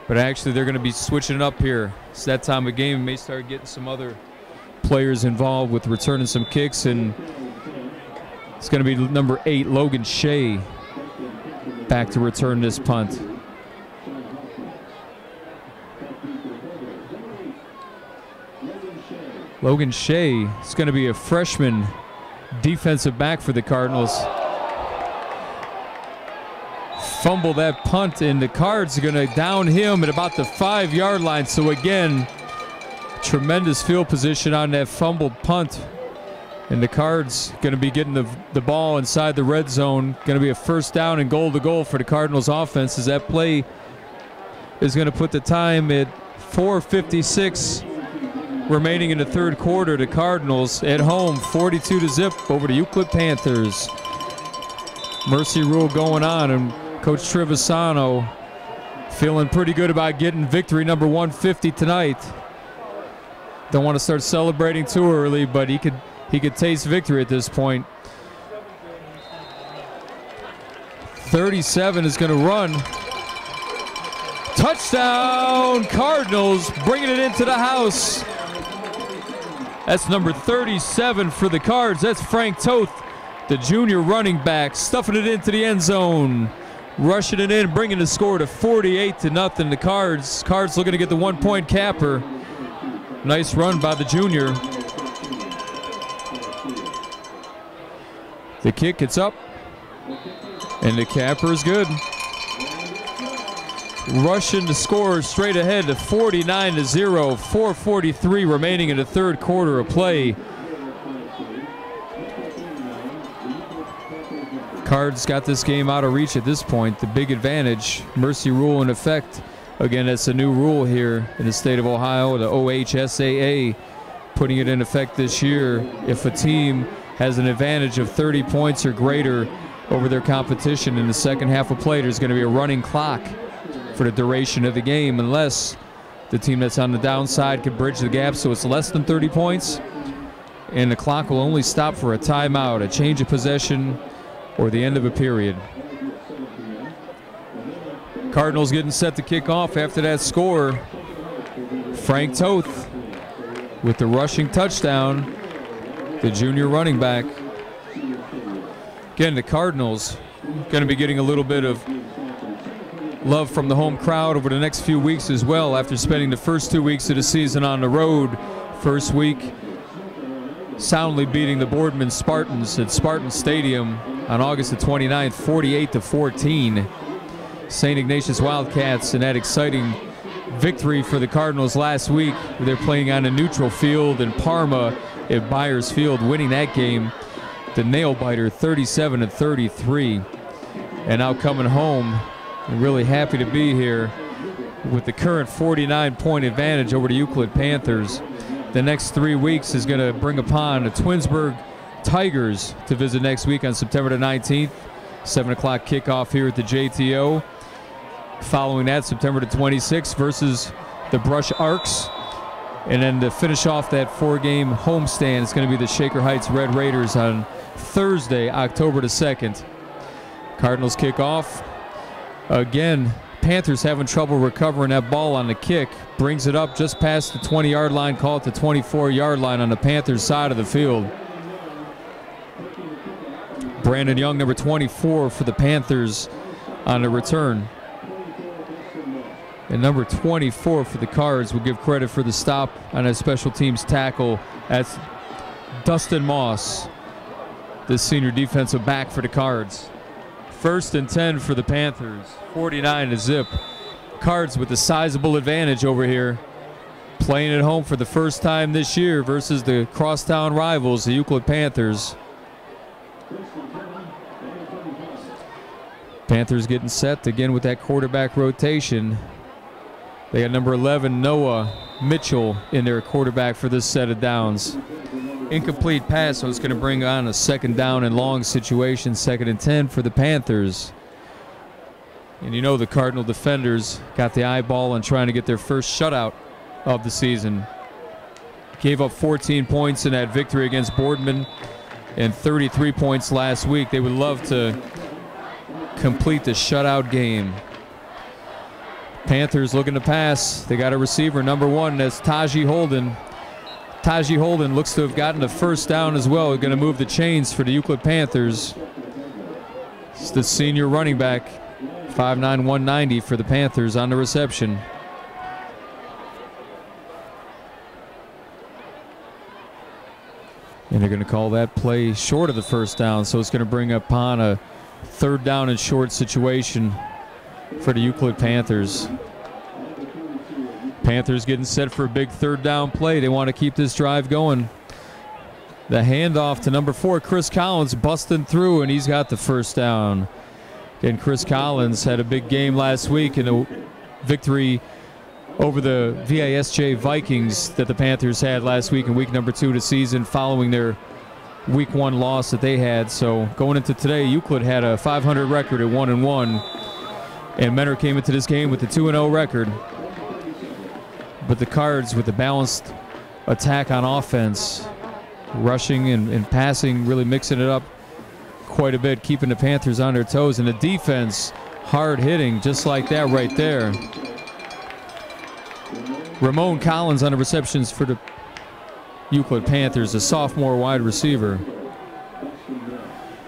But actually, they're going to be switching it up here. It's that time of game. May start getting some other players involved with returning some kicks. And it's going to be number 8, Logan Shea, back to return this punt. Logan Shea is going to be a freshman defensive back for the Cardinals. Fumble that punt, and the Cards are going to down him at about the 5-yard line. So again, tremendous field position on that fumbled punt. And the Cards going to be getting the ball inside the red zone. Going to be a 1st down and goal to goal for the Cardinals offense, as that play is going to put the time at 4:56 remaining in the 3rd quarter. The Cardinals at home, 42-0 over the Euclid Panthers. Mercy rule going on, and Coach Trevisano feeling pretty good about getting victory number 150 tonight. Don't want to start celebrating too early, but he could taste victory at this point. 37 is going to run. Touchdown Cardinals, bringing it into the house. That's number 37 for the Cards. That's Frank Toth, the junior running back, stuffing it into the end zone. Rushing it in, bringing the score to 48-0. The Cards looking to get the 1-point capper. Nice run by the junior. The kick gets up, and the capper is good. Rushing the score straight ahead to 49-0. 4:43 remaining in the 3rd quarter of play. Cards got this game out of reach at this point. The big advantage, mercy rule in effect. Again, that's a new rule here in the state of Ohio, the OHSAA, putting it in effect this year. If a team has an advantage of 30 points or greater over their competition in the second half of play, there's going to be a running clock for the duration of the game, unless the team that's on the downside can bridge the gap so it's less than 30 points. And the clock will only stop for a timeout, a change of possession, or the end of a period. Cardinals getting set to kick off after that score. Frank Toth with the rushing touchdown, the junior running back. Again, the Cardinals going to be getting a little bit of love from the home crowd over the next few weeks as well, after spending the first 2 weeks of the season on the road. First week soundly beating the Boardman Spartans at Spartan Stadium on August the 29th, 48-14. St. Ignatius Wildcats in that exciting victory for the Cardinals last week. They're playing on a neutral field in Parma at Byers Field, winning that game, the nail-biter, 37-33. And now coming home, I'm really happy to be here with the current 49-point advantage over the Euclid Panthers. The next 3 weeks is going to bring upon the Twinsburg Tigers to visit next week on September the 19th. 7 o'clock kickoff here at the JTO. Following that, September the 26th versus the Brush Arcs. And then to finish off that 4-game homestand, it's going to be the Shaker Heights Red Raiders on Thursday, October the 2nd. Cardinals kick off. Again, Panthers having trouble recovering that ball on the kick. Brings it up just past the 20-yard line, call it the 24-yard line on the Panthers side of the field. Brandon Young, number 24 for the Panthers on the return. And number 24 for the Cards will give credit for the stop on a special teams tackle. That's Dustin Moss, the senior defensive back for the Cards. 1st and 10 for the Panthers, 49 to zip. Cards with a sizable advantage over here, playing at home for the first time this year versus the crosstown rivals, the Euclid Panthers. Panthers getting set again with that quarterback rotation. They got number 11, Noah Mitchell, in their quarterback for this set of downs. Incomplete pass, so it's going to bring on a 2nd down and long situation, 2nd and 10 for the Panthers. And you know the Cardinal defenders got the eyeball on trying to get their first shutout of the season. Gave up 14 points in that victory against Boardman and 33 points last week. They would love to complete the shutout game. Panthers looking to pass. They got a receiver, number 1, that's Taji Holden. Taji Holden looks to have gotten the 1st down as well. Going to move the chains for the Euclid Panthers. It's the senior running back, 5'9", 190 for the Panthers on the reception. And they're going to call that play short of the 1st down, so it's going to bring upon a 3rd down and short situation for the Euclid Panthers. Panthers getting set for a big 3rd down play. They want to keep this drive going. The handoff to number 4, Chris Collins, busting through, and he's got the 1st down. Again, Chris Collins had a big game last week in a victory over the VISJ Vikings that the Panthers had last week in week number 2 of the season following their week 1 loss that they had. So going into today, Euclid had a 500 record at 1-1, and Mentor came into this game with a 2-0 record. But the Cards with a balanced attack on offense, rushing and passing, really mixing it up quite a bit, keeping the Panthers on their toes. And the defense hard hitting just like that right there. Ramon Collins on the receptions for the Euclid Panthers, a sophomore wide receiver.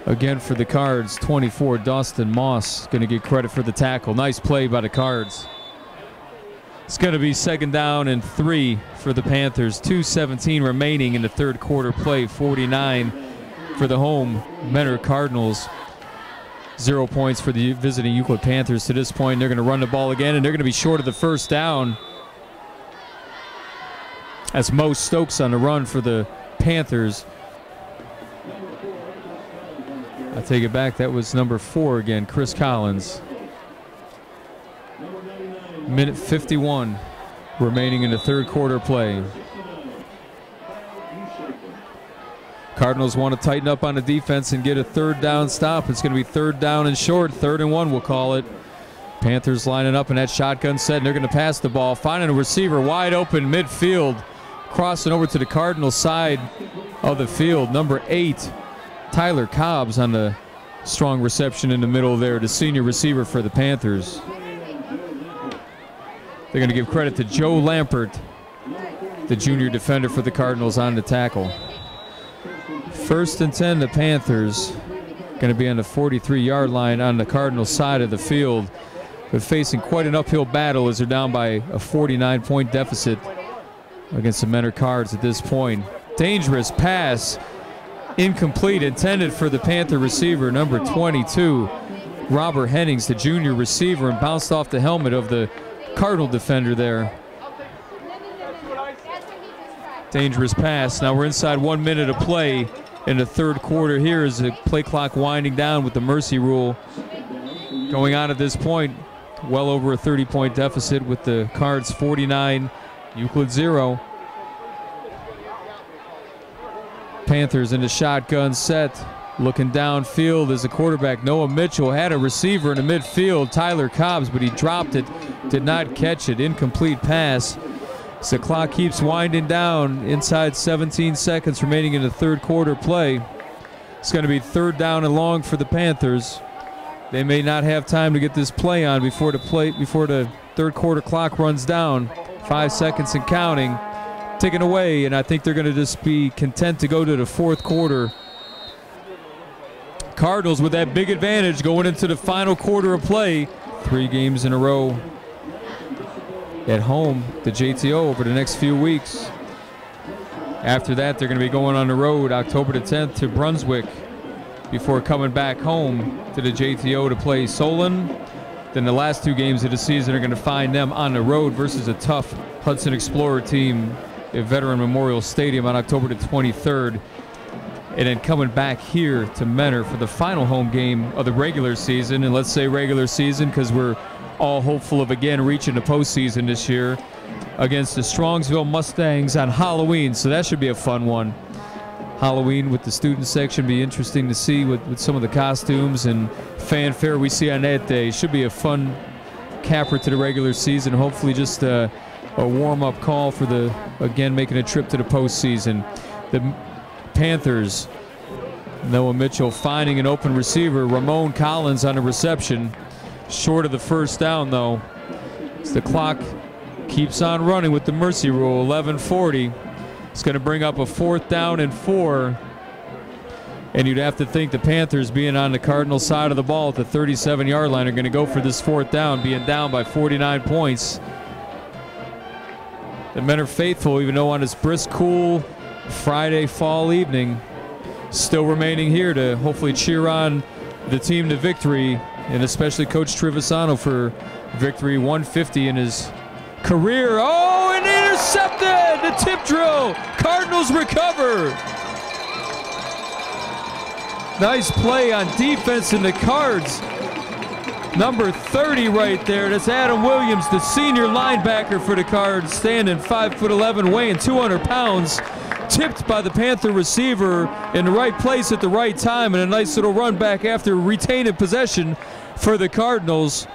Again for the Cards, 24, Dustin Moss going to get credit for the tackle. Nice play by the Cards. It's going to be 2nd down and 3 for the Panthers. 2:17 remaining in the 3rd quarter play. 49 for the home Mentor Cardinals. 0 points for the visiting Euclid Panthers to this point. They're going to run the ball again, and they're going to be short of the 1st down. That's Mo Stokes on the run for the Panthers. I take it back. That was number 4 again, Chris Collins. Minute 51 remaining in the 3rd quarter play. Cardinals want to tighten up on the defense and get a 3rd down stop. It's going to be 3rd down and short, 3rd and 1 we'll call it. Panthers lining up in that shotgun set, and they're going to pass the ball, finding a receiver wide open midfield, crossing over to the Cardinal side of the field. Number 8, Tyler Cobbs on the strong reception in the middle there, the senior receiver for the Panthers. They're going to give credit to Joe Lampert, the junior defender for the Cardinals, on the tackle. 1st and 10, the Panthers going to be on the 43-yard line on the Cardinals side of the field, but facing quite an uphill battle as they're down by a 49-point deficit against the Mentor Cards at this point. Dangerous pass, incomplete, intended for the Panther receiver, number 22, Robert Hennings, the junior receiver, and bounced off the helmet of the Cardinal defender there. Dangerous pass. Now we're inside 1 minute of play in the 3rd quarter here as the play clock winding down with the mercy rule going on at this point. Well over a 30-point deficit with the Cards 49, Euclid 0. Panthers in the shotgun set, looking downfield as the quarterback Noah Mitchell had a receiver in the midfield, Tyler Cobbs, but he dropped it, did not catch it. Incomplete pass. So the clock keeps winding down, inside 17 seconds remaining in the 3rd quarter play. It's going to be 3rd down and long for the Panthers. They may not have time to get this play on before the 3rd quarter clock runs down. 5 seconds and counting, ticking away, and I think they're going to just be content to go to the 4th quarter Cardinals with that big advantage going into the final quarter of play. 3 games in a row at home, the JTO, over the next few weeks. After that, they're going to be going on the road October the 10th to Brunswick before coming back home to the JTO to play Solon. Then the last 2 games of the season are going to find them on the road versus a tough Hudson Explorer team at Veteran Memorial Stadium on October the 23rd. And then coming back here to Mentor for the final home game of the regular season. And let's say regular season because we're all hopeful of again reaching the postseason this year against the Strongsville Mustangs on Halloween. So that should be a fun one. Halloween with the student section be interesting to see with some of the costumes and fanfare we see on that day. Should be a fun capper to the regular season. Hopefully just a warm-up call for the, again, making a trip to the postseason. The Panthers, Noah Mitchell finding an open receiver. Ramon Collins on the reception. Short of the first down, though. As the clock keeps on running with the mercy rule, 11:40. It's going to bring up a 4th down and 4. And you'd have to think the Panthers, being on the Cardinal side of the ball at the 37-yard line, are going to go for this 4th down, being down by 49 points. The men are faithful, even though on this brisk, cool Friday fall evening, still remaining here to hopefully cheer on the team to victory, and especially Coach Trevisano for victory 150 in his career. Oh, and intercepted! The tip drill. Cardinals recover. Nice play on defense in the Cards. Number 30 right there. That's Adam Williams, the senior linebacker for the Cards, standing 5'11", weighing 200 pounds. Tipped by the Panther receiver in the right place at the right time, and a nice little run back after retaining possession for the Cardinals.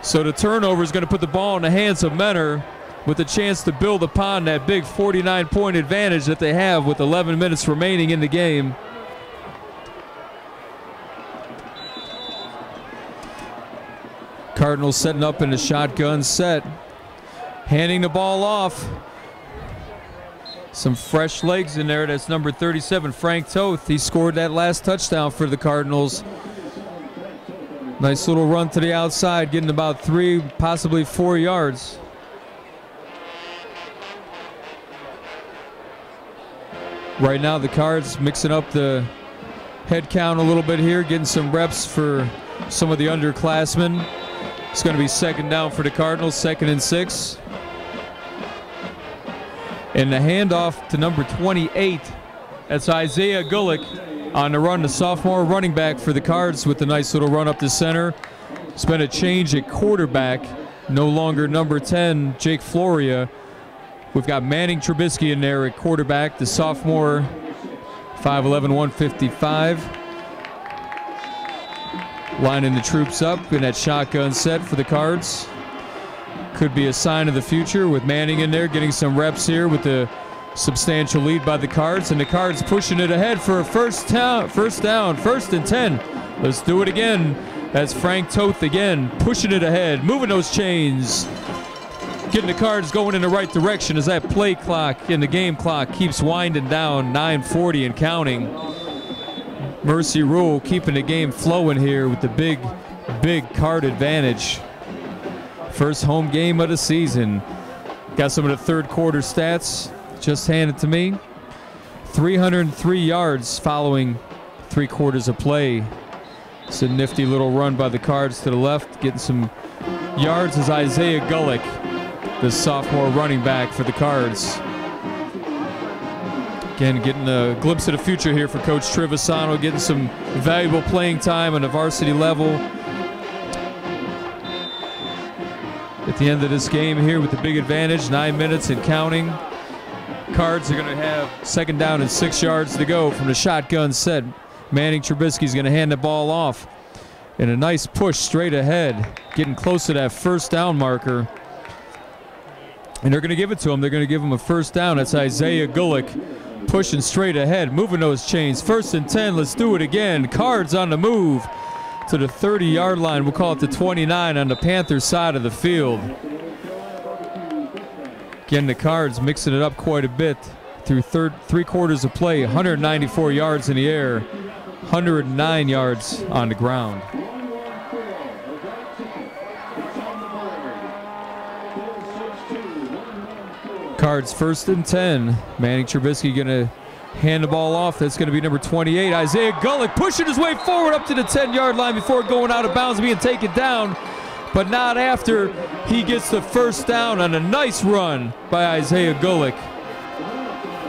So the turnover is going to put the ball in the hands of Mentor with a chance to build upon that big 49-point advantage that they have with 11 minutes remaining in the game. Cardinals setting up in a shotgun set, handing the ball off. Some fresh legs in there. That's number 37, Frank Toth. He scored that last touchdown for the Cardinals. Nice little run to the outside, getting about 3, possibly 4 yards. Right now the Cards mixing up the head count a little bit here, getting some reps for some of the underclassmen. It's going to be 2nd down for the Cardinals, 2nd and 6. And the handoff to number 28. That's Isaiah Gulick on the run, the sophomore running back for the Cards with a nice little run up the center. It's been a change at quarterback. No longer number 10, Jake Floria. We've got Manning Trubisky in there at quarterback, the sophomore, 5'11", 155. Lining the troops up in that shotgun set for the Cards. Could be a sign of the future with Manning in there getting some reps here with the substantial lead by the Cards, and the Cards pushing it ahead for a first down, 1st and 10. Let's do it again. That's Frank Toth again, pushing it ahead, moving those chains, getting the Cards going in the right direction as that play clock and the game clock keeps winding down, 9:40 and counting. Mercy rule keeping the game flowing here with the big Card advantage. First home game of the season. Got some of the 3rd quarter stats just handed to me. 303 yards following 3 quarters of play. It's a nifty little run by the Cards to the left. Getting some yards is Isaiah Gulick, the sophomore running back for the Cards. Again, getting a glimpse of the future here for Coach Trevisano, getting some valuable playing time on the varsity level. At the end of this game here with the big advantage, 9 minutes and counting. Cards are going to have 2nd down and 6 yards to go from the shotgun set. Manning Trubisky's going to hand the ball off. And a nice push straight ahead, getting close to that 1st down marker. And they're going to give it to him. They're going to give him a 1st down. That's Isaiah Gulick pushing straight ahead, moving those chains. 1st and 10, let's do it again. Cards on the move to the 30-yard line. We'll call it the 29 on the Panthers side of the field. Again, the Cards mixing it up quite a bit through 3 quarters of play. 194 yards in the air, 109 yards on the ground. Cards 1st and 10. Manning Trubisky going to hand the ball off. That's going to be number 28, Isaiah Gullick, pushing his way forward up to the 10-yard line before going out of bounds, being taken down, but not after he gets the first down on a nice run by Isaiah Gullick,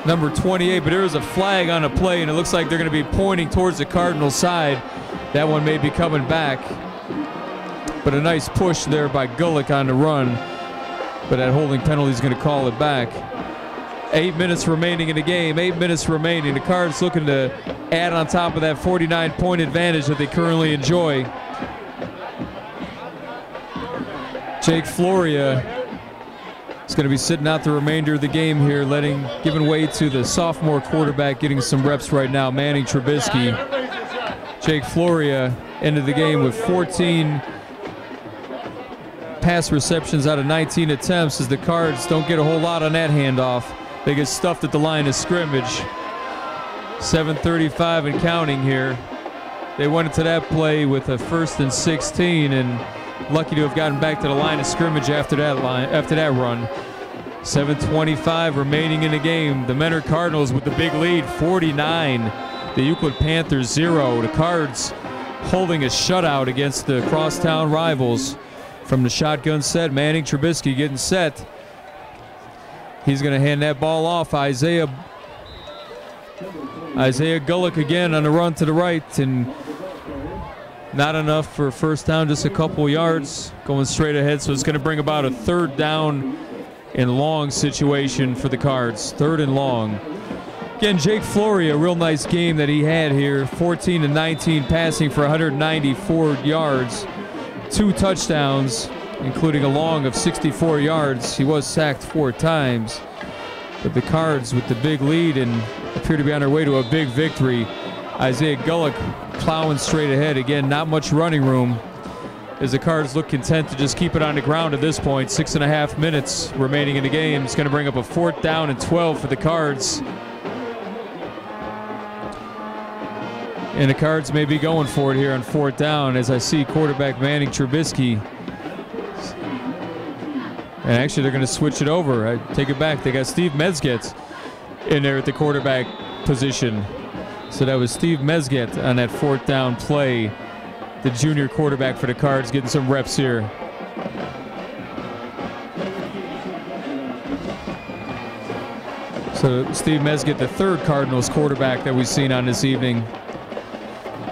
number 28. But there is a flag on a play, and it looks like they're going to be pointing towards the Cardinal side. That one may be coming back, but a nice push there by Gullick on the run. But that holding penalty is going to call it back. 8 minutes remaining in the game. 8 minutes remaining. The Cards looking to add on top of that 49-point advantage that they currently enjoy. Jake Floria is going to be sitting out the remainder of the game here, giving way to the sophomore quarterback getting some reps right now, Manning Trubisky. Jake Floria ended the game with 14 pass receptions out of 19 attempts, as the Cards don't get a whole lot on that handoff. They get stuffed at the line of scrimmage. 7:35 and counting here. They went into that play with a 1st and 16, and lucky to have gotten back to the line of scrimmage after that run. 7:25 remaining in the game. The Mentor Cardinals with the big lead, 49. The Euclid Panthers 0. The Cards holding a shutout against the crosstown rivals. From the shotgun set, Manning Trubisky getting set. He's going to hand that ball off. Isaiah Gullick again on the run to the right, and not enough for a first down, just a couple yards going straight ahead. So it's going to bring about a 3rd down and long situation for the Cards. 3rd and long. Again, Jake Flory, a real nice game that he had here. 14 to 19 passing for 194 yards. 2 touchdowns, including a long of 64 yards. He was sacked 4 times. But the Cards with the big lead and appear to be on their way to a big victory. Isaiah Gullick plowing straight ahead. Again, not much running room, as the Cards look content to just keep it on the ground at this point. 6.5 minutes remaining in the game. It's going to bring up a 4th down and 12 for the Cards. And the Cards may be going for it here on 4th down, as I see quarterback Manning Trubisky. And actually, they're going to switch it over. I take it back. They got Steve Mezget in there at the quarterback position. So that was Steve Mezget on that 4th down play. The junior quarterback for the Cards getting some reps here. So Steve Mezget, the 3rd Cardinals quarterback that we've seen on this evening.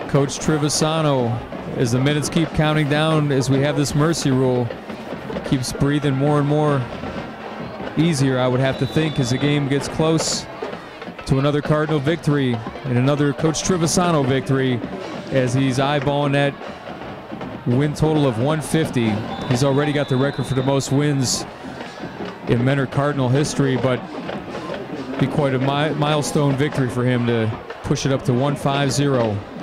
Coach Trevisano, as the minutes keep counting down, as we have this mercy rule, keeps breathing more and more easier, I would have to think, as the game gets close to another Cardinal victory and another Coach Trevisano victory, as he's eyeballing that win total of 150. He's already got the record for the most wins in Mentor Cardinal history, but be quite a milestone victory for him to push it up to 150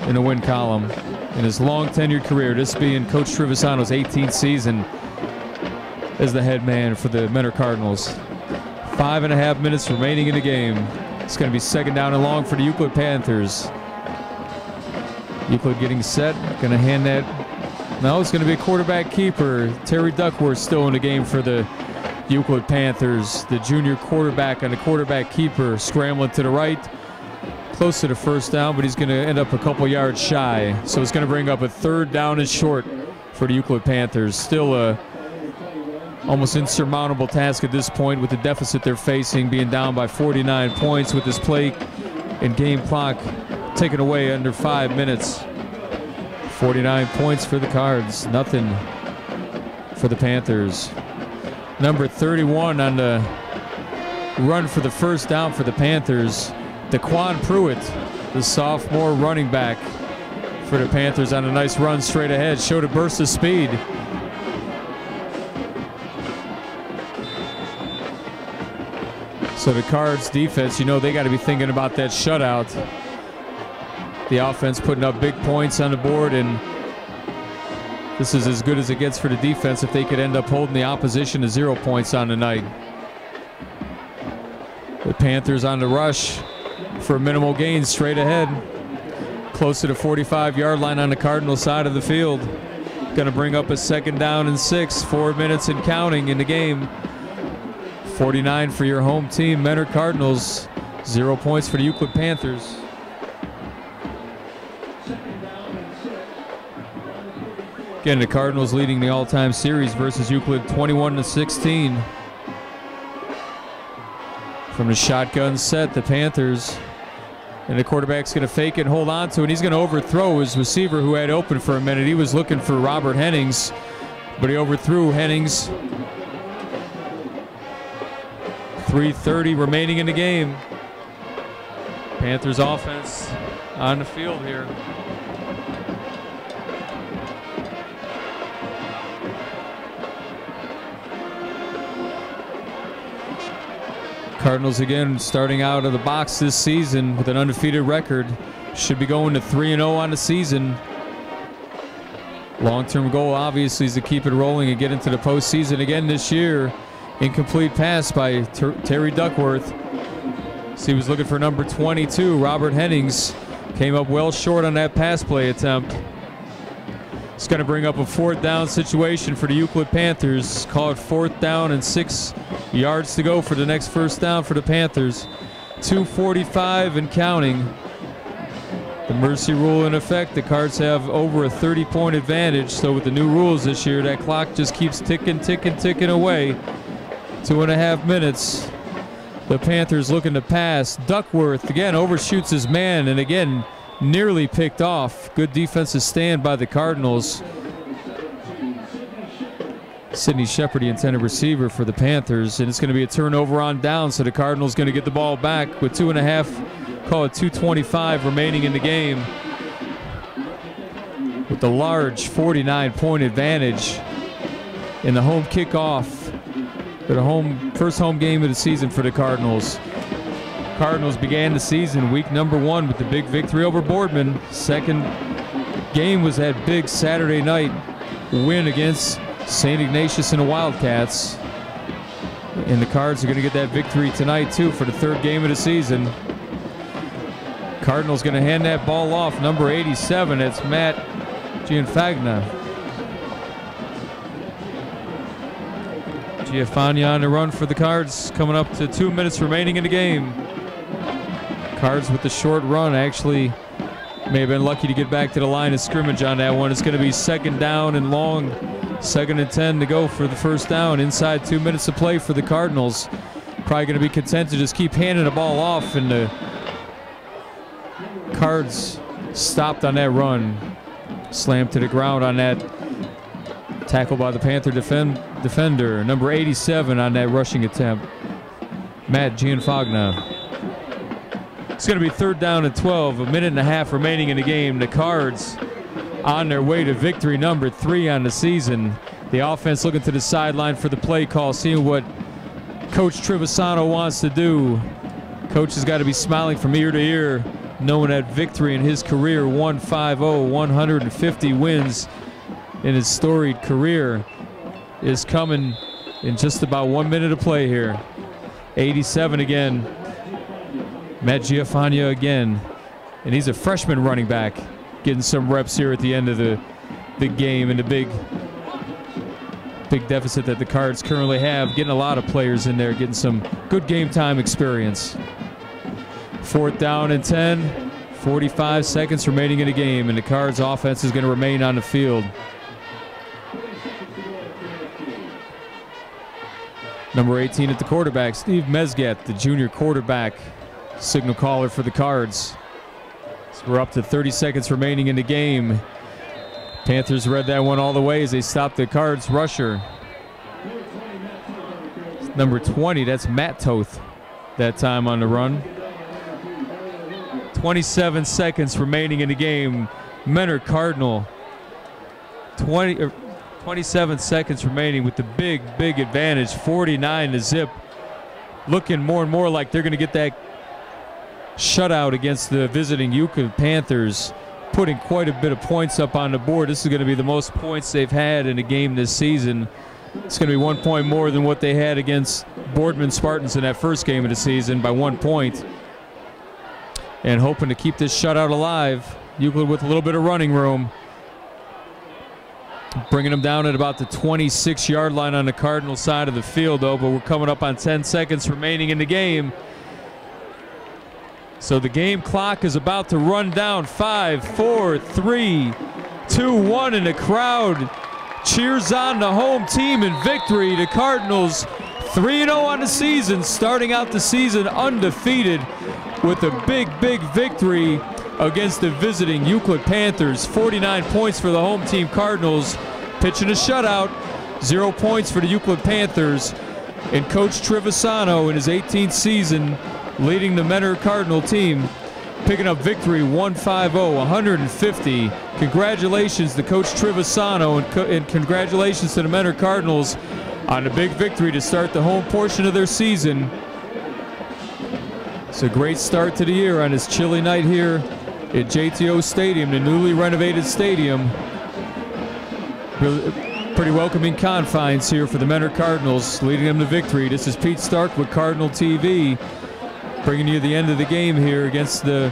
in the win column in his long tenured career, this being Coach Trevisano's 18th season as the head man for the Mentor Cardinals. 5.5 minutes remaining in the game. It's going to be 2nd down and long for the Euclid Panthers. Euclid getting set, going to hand that. No, it's going to be a quarterback keeper. Terry Duckworth still in the game for the Euclid Panthers. The junior quarterback on the quarterback keeper, scrambling to the right, close to the first down, but he's going to end up a couple yards shy. So it's going to bring up a 3rd down and short for the Euclid Panthers. Still a almost insurmountable task at this point, with the deficit they're facing, being down by 49 points with this play and game clock taken away under 5 minutes. 49 points for the Cards, nothing for the Panthers. Number 31 on the run for the first down for the Panthers, Daquan Pruitt, the sophomore running back for the Panthers, on a nice run straight ahead, showed a burst of speed. So the Cards defense, you know, they got to be thinking about that shutout. The offense putting up big points on the board, and this is as good as it gets for the defense if they could end up holding the opposition to 0 points on the night. The Panthers on the rush for minimal gains straight ahead. close to the 45-yard line on the Cardinal side of the field. Going to bring up a 2nd down and 6, 4 minutes and counting in the game. 49 for your home team, Mentor Cardinals. 0 points for the Euclid Panthers. Again, the Cardinals leading the all-time series versus Euclid 21-16. From the shotgun set, the Panthers. And the quarterback's going to fake it and hold on to it. And he's going to overthrow his receiver who had open for a minute. He was looking for Robert Hennings, but he overthrew Hennings. 3:30 remaining in the game. Panthers offense on the field here. Cardinals again starting out of the box this season with an undefeated record. Should be going to 3-0 on the season. Long-term goal obviously is to keep it rolling and get into the postseason again this year. Incomplete pass by Terry Duckworth. So he was looking for number 22, Robert Hennings. Came up well short on that pass play attempt. It's going to bring up a 4th down situation for the Euclid Panthers. Call it 4th down and 6 yards to go for the next 1st down for the Panthers. 2:45 and counting. The mercy rule in effect. The Cards have over a 30-point advantage. So with the new rules this year, that clock just keeps ticking away. 2.5 minutes. The Panthers looking to pass. Duckworth again overshoots his man and again nearly picked off. Good defensive stand by the Cardinals. Sidney Shepard, the intended receiver for the Panthers, and it's going to be a turnover on down, so the Cardinals going to get the ball back with 2.5, call it 2:25 remaining in the game. With the large 49-point advantage in the home kickoff. For the first home game of the season for the Cardinals. Cardinals began the season week number 1 with the big victory over Boardman. Second game was that big Saturday night win against St. Ignatius and the Wildcats. And the Cards are going to get that victory tonight too for the 3rd game of the season. Cardinals going to hand that ball off. Number 87, it's Matt Gianfagna. Gianfagna on the run for the Cards, coming up to 2 minutes remaining in the game. Cards with the short run actually may have been lucky to get back to the line of scrimmage on that one. It's going to be 2nd down and long. 2nd and 10 to go for the 1st down. Inside 2 minutes to play for the Cardinals. Probably going to be content to just keep handing the ball off, and the Cards stopped on that run. Slammed to the ground on that tackle by the Panther defender. Number 87 on that rushing attempt, Matt Gianfagna. It's going to be 3rd down and 12. 1.5 minutes remaining in the game. The Cards on their way to victory number 3 on the season. The offense looking to the sideline for the play call, seeing what Coach Trevisano wants to do. Coach has got to be smiling from ear to ear, knowing that victory in his career, 150, 150 wins in his storied career, is coming in just about 1 minute of play here. 87 again. Matt Gianfagna again. And he's a freshman running back, getting some reps here at the end of the game, and the big deficit that the Cards currently have, getting a lot of players in there, getting some good game time experience. 4th down and 10, 45 seconds remaining in the game, and the Cards offense is going to remain on the field. Number 18 at the quarterback, Steve Mesgat, the junior quarterback, signal caller for the Cards. So we're up to 30 seconds remaining in the game. Panthers read that one all the way as they stopped the Cards rusher. Number 20, that's Matt Toth that time on the run. 27 seconds remaining in the game. Mentor Cardinal, 27 seconds remaining with the big advantage, 49-0. Looking more and more like they're going to get that shutout against the visiting Euclid Panthers, putting quite a bit of points up on the board. This is going to be the most points they've had in a game this season. It's going to be 1 point more than what they had against Boardman Spartans in that first game of the season by 1 point. And hoping to keep this shutout alive. Euclid with a little bit of running room. Bringing them down at about the 26-yard line on the Cardinal side of the field, though, but we're coming up on 10 seconds remaining in the game. So the game clock is about to run down. 5, 4, 3, 2, 1, and the crowd cheers on the home team in victory. The Cardinals 3-0 on the season, starting out the season undefeated with a big victory against the visiting Euclid Panthers. 49 points for the home team Cardinals, pitching a shutout. 0 points for the Euclid Panthers. And Coach Trevisano in his 18th season leading the Mentor Cardinal team, picking up victory 150, 150. Congratulations to Coach Trevisano and congratulations to the Mentor Cardinals on a big victory to start the home portion of their season. It's a great start to the year on this chilly night here at JTO Stadium, the newly renovated stadium. Pretty welcoming confines here for the Mentor Cardinals, leading them to victory. This is Pete Stark with Cardinal TV, bringing you the end of the game here against the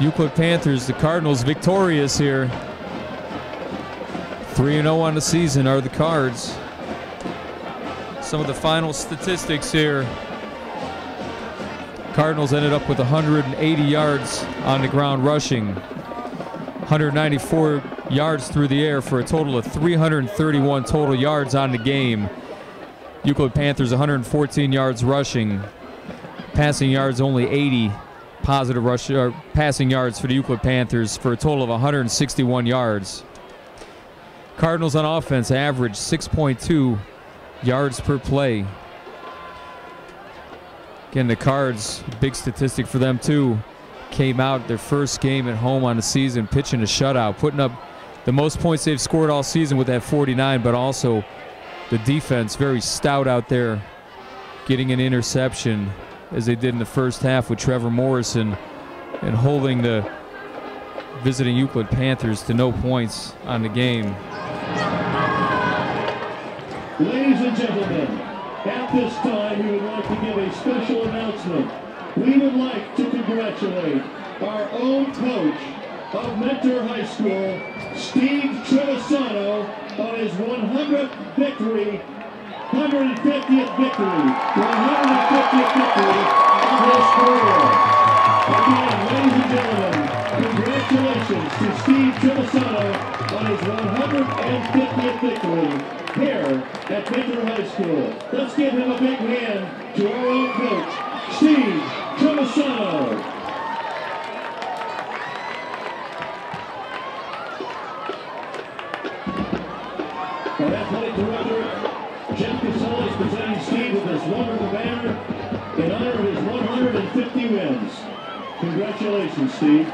Euclid Panthers. The Cardinals victorious here. 3-0 on the season are the Cards. Some of the final statistics here. Cardinals ended up with 180 yards on the ground rushing, 194 yards through the air for a total of 331 total yards on the game. Euclid Panthers 114 yards rushing. Passing yards only 80 positive passing yards for the Euclid Panthers for a total of 161 yards. Cardinals on offense averaged 6.2 yards per play. Again, the Cards, big statistic for them too, came out their first game at home on the season pitching a shutout, putting up the most points they've scored all season with that 49, but also the defense very stout out there, getting an interception as they did in the first half with Trevor Morrison, and holding the visiting Euclid Panthers to no points on the game. Ladies and gentlemen, at this time we would like to give a special announcement. We would like to congratulate our own coach of Mentor High School, Steve Trevisano, on his 100th victory, 150th victory, 150th victory of his career. Again, ladies and gentlemen, congratulations to Steve Trevisano on his 150th victory here at Mentor High School. Let's give him a big hand to our own coach, Steve Trevisano. Our athletic director, Jeff Casale, is presenting Steve with this wonderful banner in honor of his 150 wins. Congratulations, Steve.